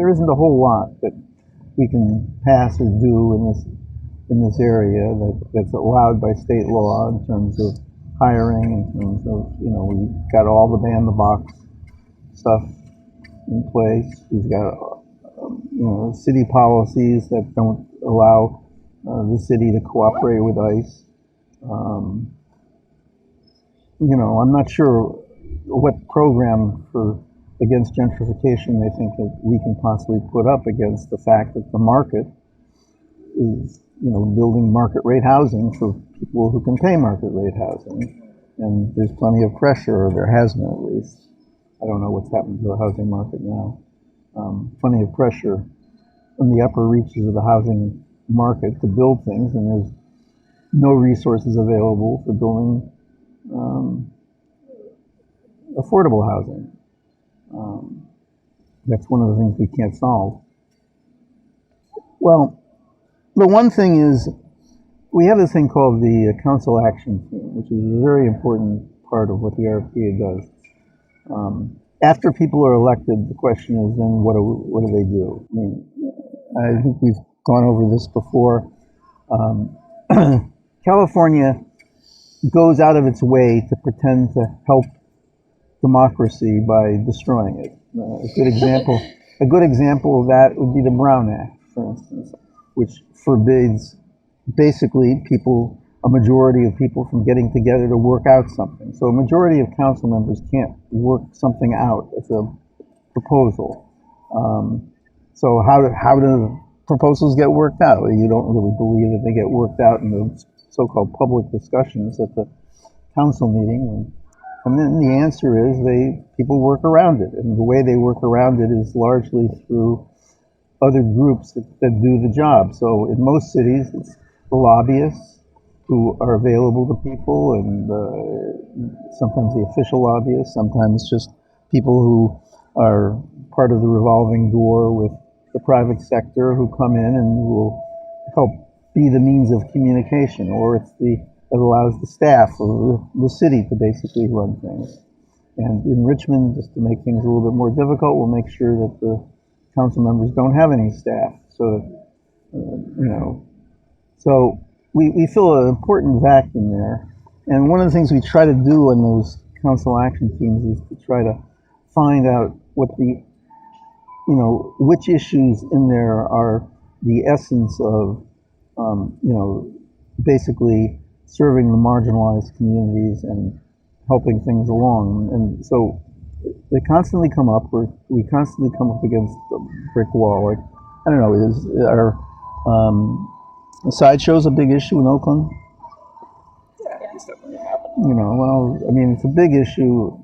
isn't a whole lot that we can pass or do in this area that's allowed by state law in terms of hiring, in terms of, you know, we've got all the ban the box stuff in place. We've got, you know, city policies that don't allow the city to cooperate with ICE. You know, I'm not sure what program against gentrification they think that we can possibly put up against the fact that the market is, you know, building market rate housing for people who can pay market rate housing. And there's plenty of pressure, or there has been at least. I don't know what's happened to the housing market now. Plenty of pressure in the upper reaches of the housing market to build things, and there's no resources available for building affordable housing. That's one of the things we can't solve. Well, the one thing is, we have this thing called the Council Action Team, which is a very important part of what the RPA does. After people are elected, the question is then what do they do? I mean, I think we've gone over this before. California goes out of its way to pretend to help democracy by destroying it. A good example of that would be the Brown Act, for instance, which forbids basically a majority of people from getting together to work out something. So a majority of council members can't work something out. It's a proposal. So how do proposals get worked out? You don't really believe that they get worked out in the so-called public discussions at the council meeting. And then the answer is people work around it. And the way they work around it is largely through other groups that do the job. So in most cities, it's the lobbyists who are available to people, and sometimes the official lobbyists, sometimes just people who are part of the revolving door with the private sector who come in and will help be the means of communication, or it allows the staff of the city to basically run things. And in Richmond, just to make things a little bit more difficult, we'll make sure that the council members don't have any staff, so that, you know, so we feel an important vacuum there. And one of the things we try to do in those council action teams is to try to find out which issues in there are the essence of, basically serving the marginalized communities and helping things along. And so they constantly come up, we constantly come up against a brick wall. Like, I don't know, are sideshows a big issue in Oakland? Yeah, it's definitely happening. You know, well, I mean, it's a big issue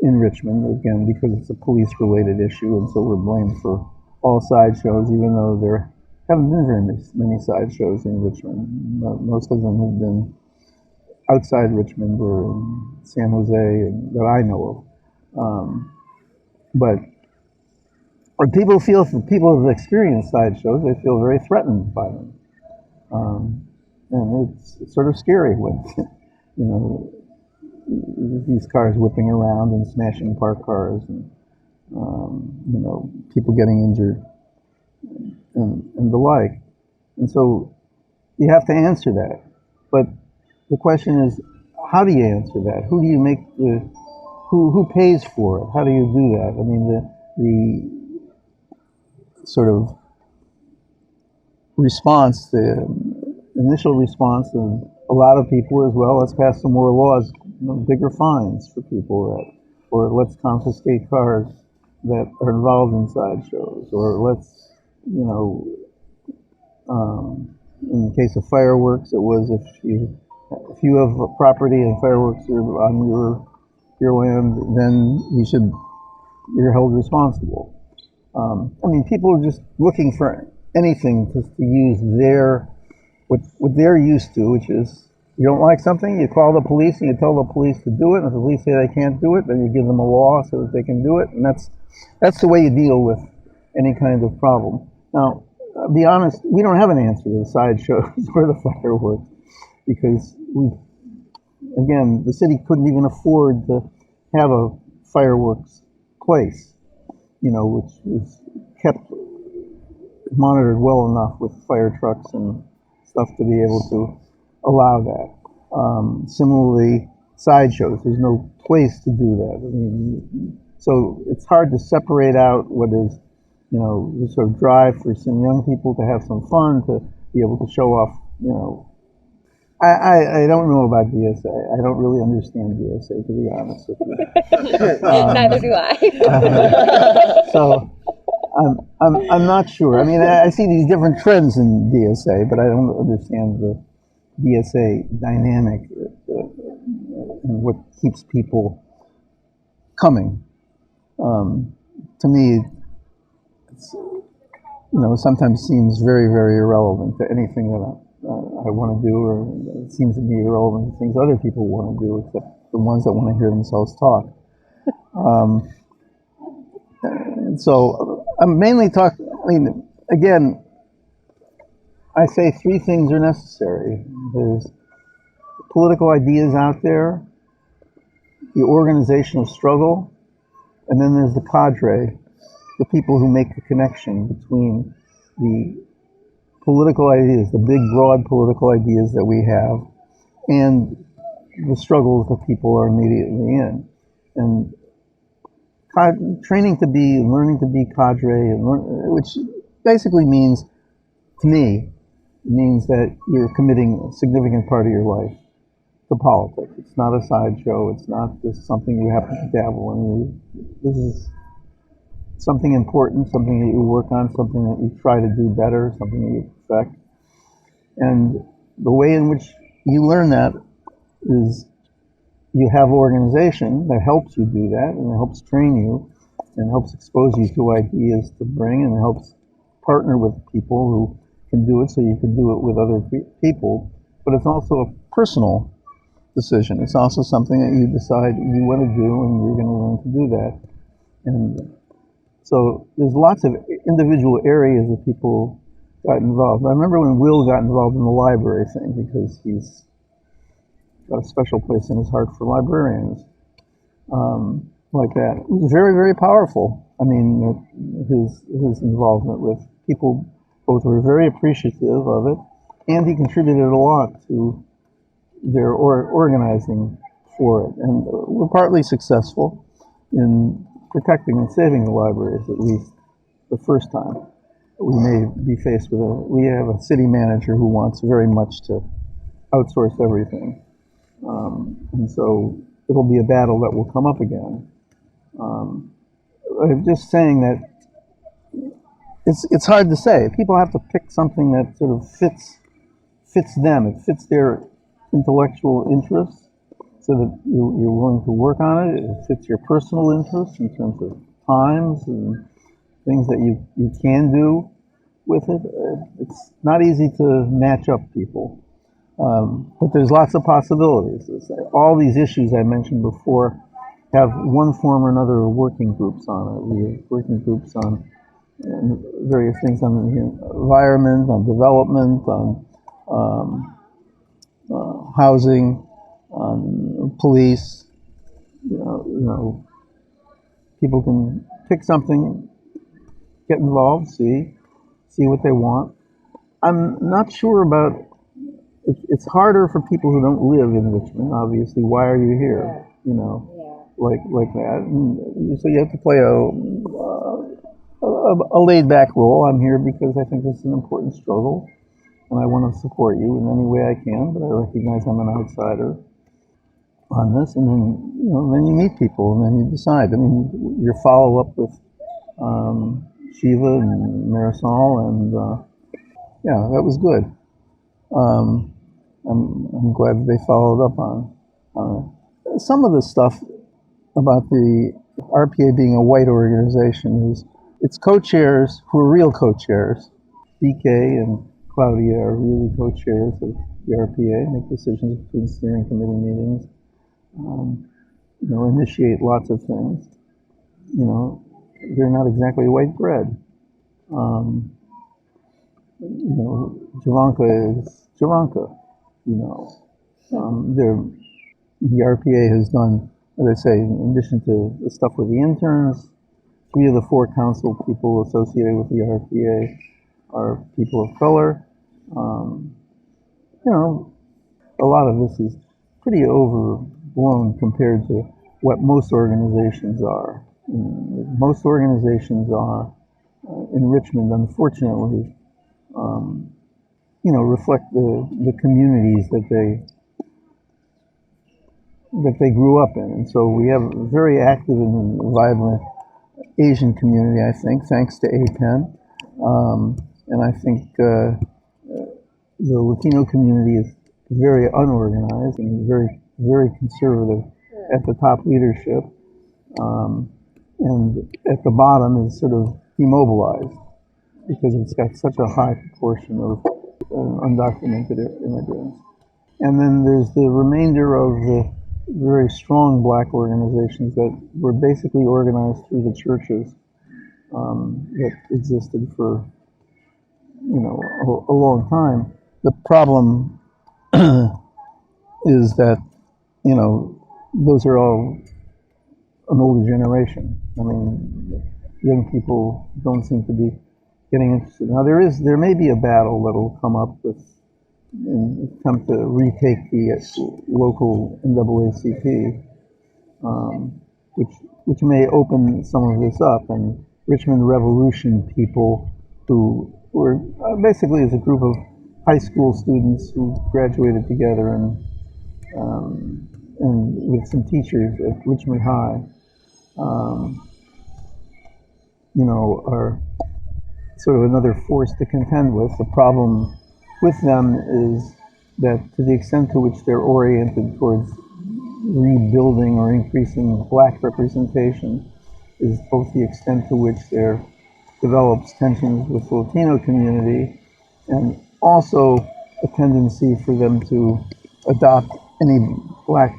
in Richmond, again, because it's a police-related issue, and so we're blamed for all sideshows, even though there haven't been very many sideshows in Richmond. Most of them have been outside Richmond or in San Jose that I know of. But people who have experienced sideshows, they feel very threatened by them. and it's sort of scary when you know these cars whipping around and smashing parked cars, and people getting injured and the like. And so you have to answer that. But the question is, how do you answer that? Who do you make who pays for it? How do you do that? I mean, the sort of response, the initial response of a lot of people is, well, let's pass some more laws, bigger fines for people or let's confiscate cars that are involved in sideshows, or let's, in the case of fireworks, it was if you have a property and fireworks are on your land, then you're held responsible. I mean, people are just looking for anything to use what they're used to, which is, you don't like something, you call the police and you tell the police to do it, and if the police say they can't do it, then you give them a law so that they can do it, and that's the way you deal with any kind of problem. Now, I'll be honest, we don't have an answer to the sideshows or the fireworks, because again, the city couldn't even afford to have a fireworks place, which was kept monitored well enough with fire trucks and stuff to be able to allow that. Similarly, sideshows, there's no place to do that. I mean, so it's hard to separate out what is, the sort of drive for some young people to have some fun, to be able to show off, I don't know about DSA. I don't really understand DSA, to be honest with you. Neither do I. So I'm not sure. I mean, I see these different trends in DSA, but I don't understand the DSA dynamic and what keeps people coming. To me, it's, sometimes seems very, very irrelevant to anything that I want to do, or it seems to be irrelevant to things other people want to do, except the ones that want to hear themselves talk. And so I'm mainly talking, again, I say three things are necessary. There's political ideas out there, the organization of struggle, and then there's the cadre, the people who make the connection between the political ideas, the big, broad political ideas that we have, and the struggles that people are immediately in. And learning to be cadre, which basically means, to me, it means that you're committing a significant part of your life to politics. It's not a sideshow. It's not just something you happen to dabble in. This is something important, something that you work on, something that you try to do better, something that you perfect. And the way in which you learn that is you have organization that helps you do that, and it helps train you, and helps expose you to ideas to bring, and helps partner with people who can do it so you can do it with other people. But it's also a personal decision. It's also something that you decide you want to do, and you're going to learn to do that. And so there's lots of individual areas that people got involved. I remember when Will got involved in the library thing, because he's got a special place in his heart for librarians, like that. It was very, very powerful. I mean, his involvement with people both were very appreciative of it, and he contributed a lot to their organizing for it. And we're partly successful in protecting and saving the libraries, at least the first time. We may be faced with we have a city manager who wants very much to outsource everything. And so it'll be a battle that will come up again. I'm just saying that it's hard to say. People have to pick something that sort of fits them. It fits their intellectual interests, so that you're willing to work on it. It fits your personal interests in terms of times and things that you can do with it. It's not easy to match up people. But there's lots of possibilities. All these issues I mentioned before have one form or another of working groups on it. We have working groups on various things on the environment, on development, on housing, police. People can pick something, get involved, see what they want. I'm not sure about. It's harder for people who don't live in Richmond. Obviously, why are you here? Like that. And so you have to play a laid back role. I'm here because I think this is an important struggle, and I want to support you in any way I can. But I recognize I'm an outsider on this, and then you meet people, and then you decide. I mean, your follow up with Shiva and Marisol, and yeah, that was good. I'm glad that they followed up on some of the stuff about the RPA being a white organization. Is its co-chairs, who are real co-chairs, BK and Claudia are really co-chairs of the RPA, make decisions between steering committee meetings, initiate lots of things. They're not exactly white bread. Javanka is Javanka. The RPA has done, as I say, in addition to the stuff with the interns, 3 of the 4 council people associated with the RPA are people of color. A lot of this is pretty overblown compared to what most organizations are. Most organizations are in Richmond, unfortunately, reflect the communities that they grew up in. And so we have a very active and vibrant Asian community, I think, thanks to APEN. And I think the Latino community is very unorganized and very, very conservative at the top leadership. And at the bottom is sort of demobilized because it's got such a high proportion of undocumented immigrants. And then there's the remainder of the very strong black organizations that were basically organized through the churches that existed for, a long time. The problem is that, those are all an older generation. I mean, young people don't seem to be getting interested. Now there may be a battle that'll come up with and attempt to retake the local NAACP, which may open some of this up. And Richmond Revolution people who were basically is a group of high school students who graduated together and with some teachers at Richmond High, are sort of another force to contend with. The problem with them is that to the extent to which they're oriented towards rebuilding or increasing black representation is both the extent to which there develops tensions with the Latino community and also a tendency for them to adopt any black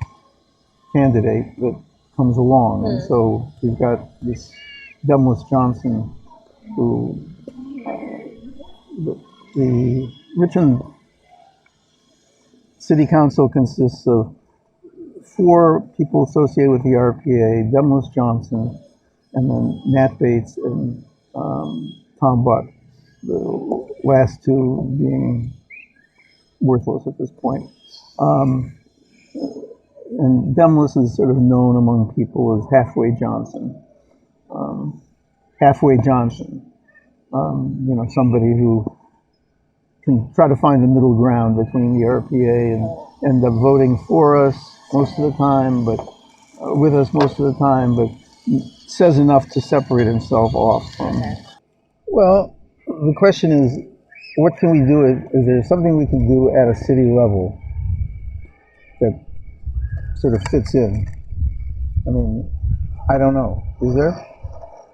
candidate that comes along. And so we've got this Demlis Johnson who the Richmond City Council consists of 4 people associated with the RPA, Demlis Johnson, and then Nat Bates and Tom Buck, the last 2 being worthless at this point. And Demlis is sort of known among people as Halfway Johnson. Halfway Johnson, somebody who can try to find a middle ground between the RPA and end up voting for us most of the time, but with us most of the time, but says enough to separate himself off from. Well, the question is, what can we do? Is there something we can do at a city level that sort of fits in? I mean, I don't know. Is there?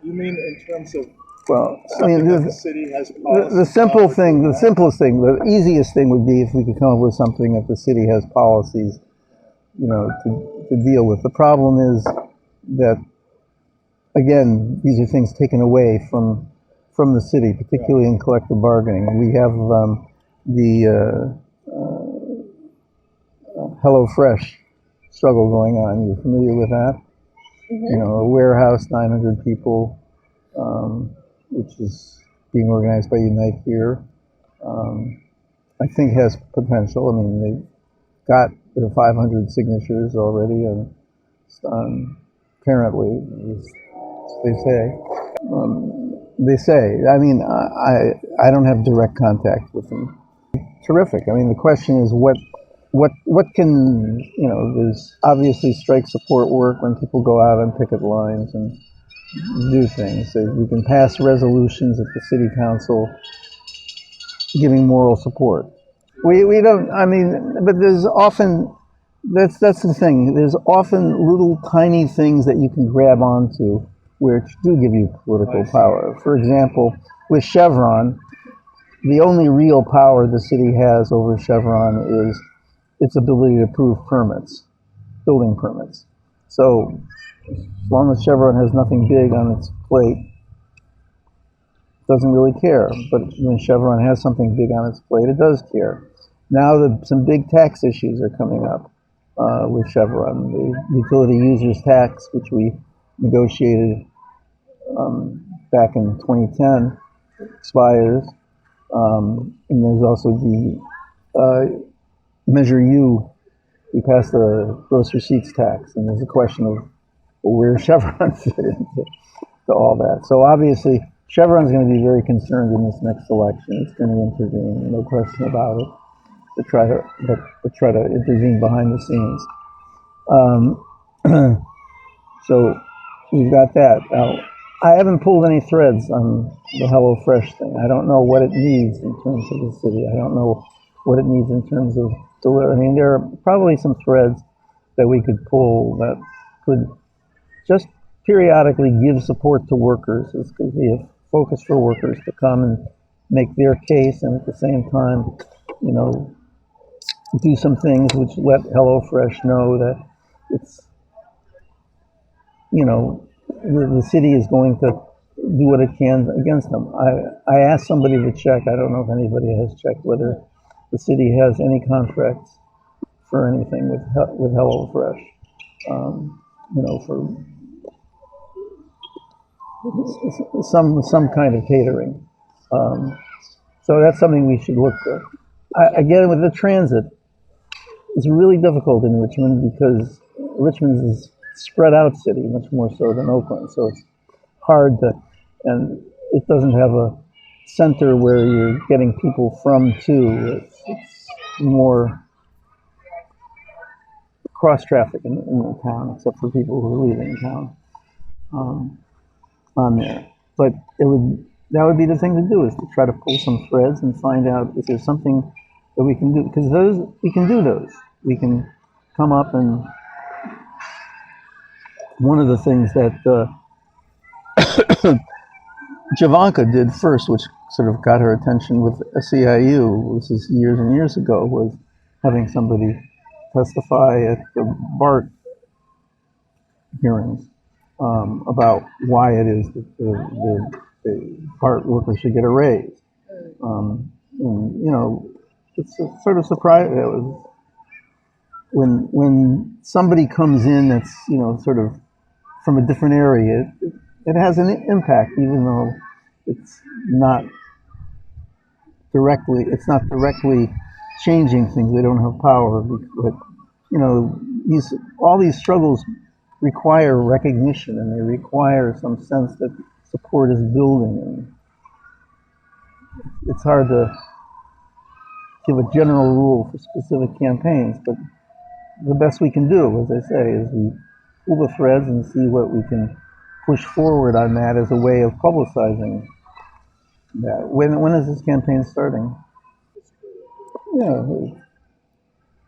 You mean in terms of Well, I something mean, that the city has policy the simple about thing, doing the that? simplest thing, the easiest thing would be if we could come up with something that the city has policies, to deal with. The problem is that, again, these are things taken away from the city, particularly in collective bargaining. We have HelloFresh struggle going on. You're familiar with that? You know, a warehouse, 900 people, which is being organized by Unite here. I think has potential. I mean, they've got their 500 signatures already, and apparently, they say. They say. I mean, I don't have direct contact with them. Terrific. I mean, the question is what can, you know, there's obviously strike support work when people go out on picket lines and do things. So we can pass resolutions at the city council giving moral support. We don't, I mean, but there's often, that's the thing, there's often little tiny things that you can grab onto which do give you political power. For example, with Chevron, the only real power the city has over Chevron is its ability to approve permits, building permits. So as long as Chevron has nothing big on its plate, it doesn't really care. But when Chevron has something big on its plate, it does care. Now some big tax issues are coming up with Chevron. The utility users tax, which we negotiated back in 2010, expires. And there's also the Measure U. We passed the gross receipts tax, and there's a question of where Chevron fit into all that. So obviously, Chevron's going to be very concerned in this next election. It's going to intervene, no question about it, to try to intervene behind the scenes. So we've got that. Now, I haven't pulled any threads on the HelloFresh thing. I don't know what it needs in terms of the city. I don't know what it needs in terms of delivery. I mean, there are probably some threads that we could pull that could just periodically give support to workers. This could be a focus for workers to come and make their case, and at the same time, you know, do some things which let HelloFresh know that it's, you know, the city is going to do what it can against them. I asked somebody to check. I don't know if anybody has checked whether the city has any contracts for anything with HelloFresh. You know, for some kind of catering. So that's something we should look for. Again, with the transit, it's really difficult in Richmond because Richmond is a spread out city, much more so than Oakland. So it's hard to, and it doesn't have a center where you're getting people from to. It's more cross traffic in the town, except for people who are leaving town on there. But that would be the thing to do, is to try to pull some threads and find out if there's something that we can do, because we can do those. We can come up, and one of the things that Javanka did first, which sort of got her attention with SEIU, this is years and years ago, was having somebody testify at the BART hearings about why it is that the BART workers should get a raise. And, you know, it's a sort of surprise. It was when somebody comes in that's, you know, sort of from a different area, it has an impact, even though it's not directly changing things. They don't have power, but, you know, all these struggles require recognition, and they require some sense that support is building. And it's hard to give a general rule for specific campaigns, but the best we can do, as I say, is we pull the threads and see what we can push forward on that as a way of publicizing that. When is this campaign starting? Yeah,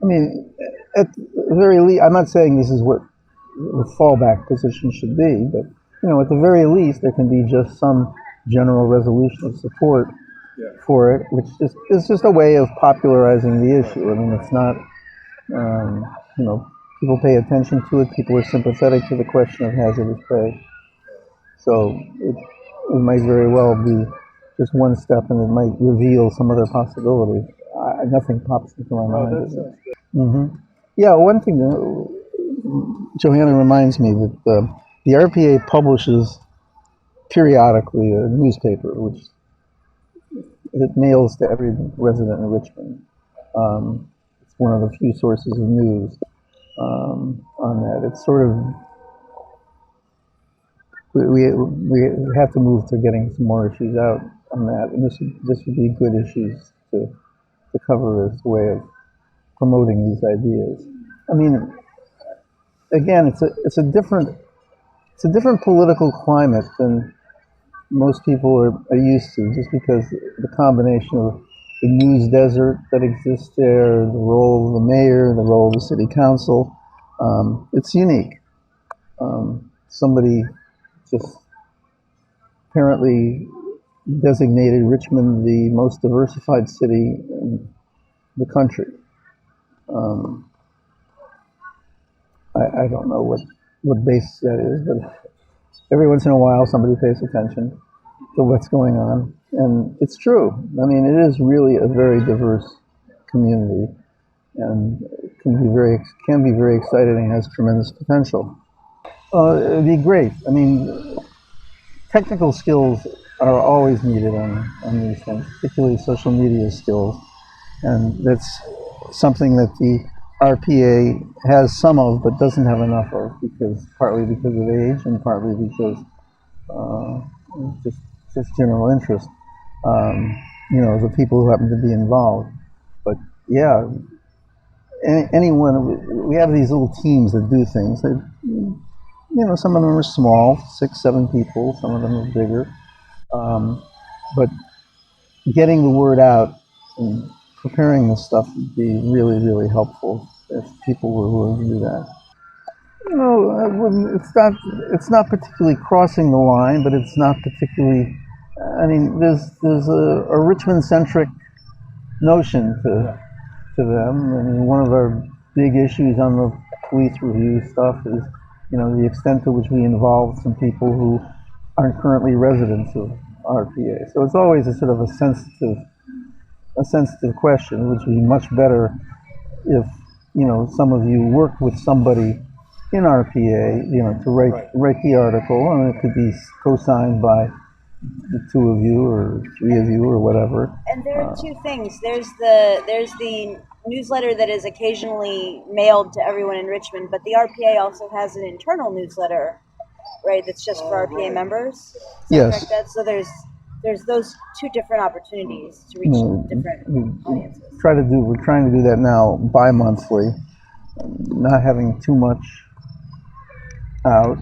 I mean, at the very least, I'm not saying this is what the fallback position should be, but, you know, at the very least, there can be just some general resolution of support for it, which is just a way of popularizing the issue. I mean, it's not, you know, people pay attention to it. People are sympathetic to the question of hazardous pay. So it might very well be just one step, and it might reveal some other possibilities. Nothing pops into my mind. Yeah, one thing, Johanna reminds me that the RPA publishes periodically a newspaper, which it mails to every resident in Richmond. It's one of the few sources of news on that. It's sort of, we have to move to getting some more issues out on that, and this would be good issues to cover as a way of promoting these ideas. I mean, again, it's a different political climate than most people are used to, just because the combination of the news desert that exists there, the role of the mayor, the role of the city council, it's unique. Somebody just apparently designated Richmond the most diversified city in the country. I don't know what base that is, but every once in a while somebody pays attention to what's going on. And it's true. I mean, it is really a very diverse community, and can be very exciting and has tremendous potential. It'd be great. I mean, technical skills are always needed on these things, particularly social media skills. And that's something that the RPA has some of, but doesn't have enough of, partly because of age and partly because just general interest. The people who happen to be involved. But yeah, anyone. We have these little teams that do things. Some of them are small, 6, 7 people. Some of them are bigger. But getting the word out and preparing this stuff would be really, really helpful if people were willing to do that. It's not particularly crossing the line, but it's not particularly. I mean, there's a Richmond-centric notion to them. I mean, one of our big issues on the police review stuff is, the extent to which we involve some people who aren't currently residents of RPA. So it's always a sort of a sensitive question. It would be much better if some of you worked with somebody in RPA, to write the article, and it could be co-signed by the 2 of you or 3 of you or whatever. And there are 2 things. There's the newsletter that is occasionally mailed to everyone in Richmond, but the RPA also has an internal newsletter, right? That's just for RPA members. Is that Yes. correct? So there's those 2 different opportunities to reach different audiences. We're trying to do that now bi-monthly, not having too much out.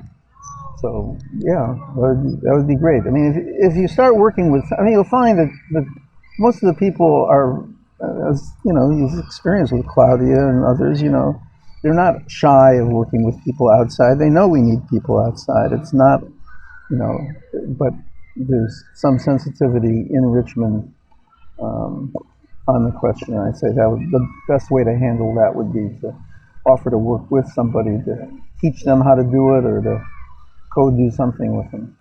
So yeah, that would be great. I mean, if you start working with, you'll find that most of the people are, as you've experienced with Claudia and others, they're not shy of working with people outside. They know we need people outside. It's not, but there's some sensitivity in Richmond on the question. And I'd say the best way to handle that would be to offer to work with somebody to teach them how to do it or to co-do something with them.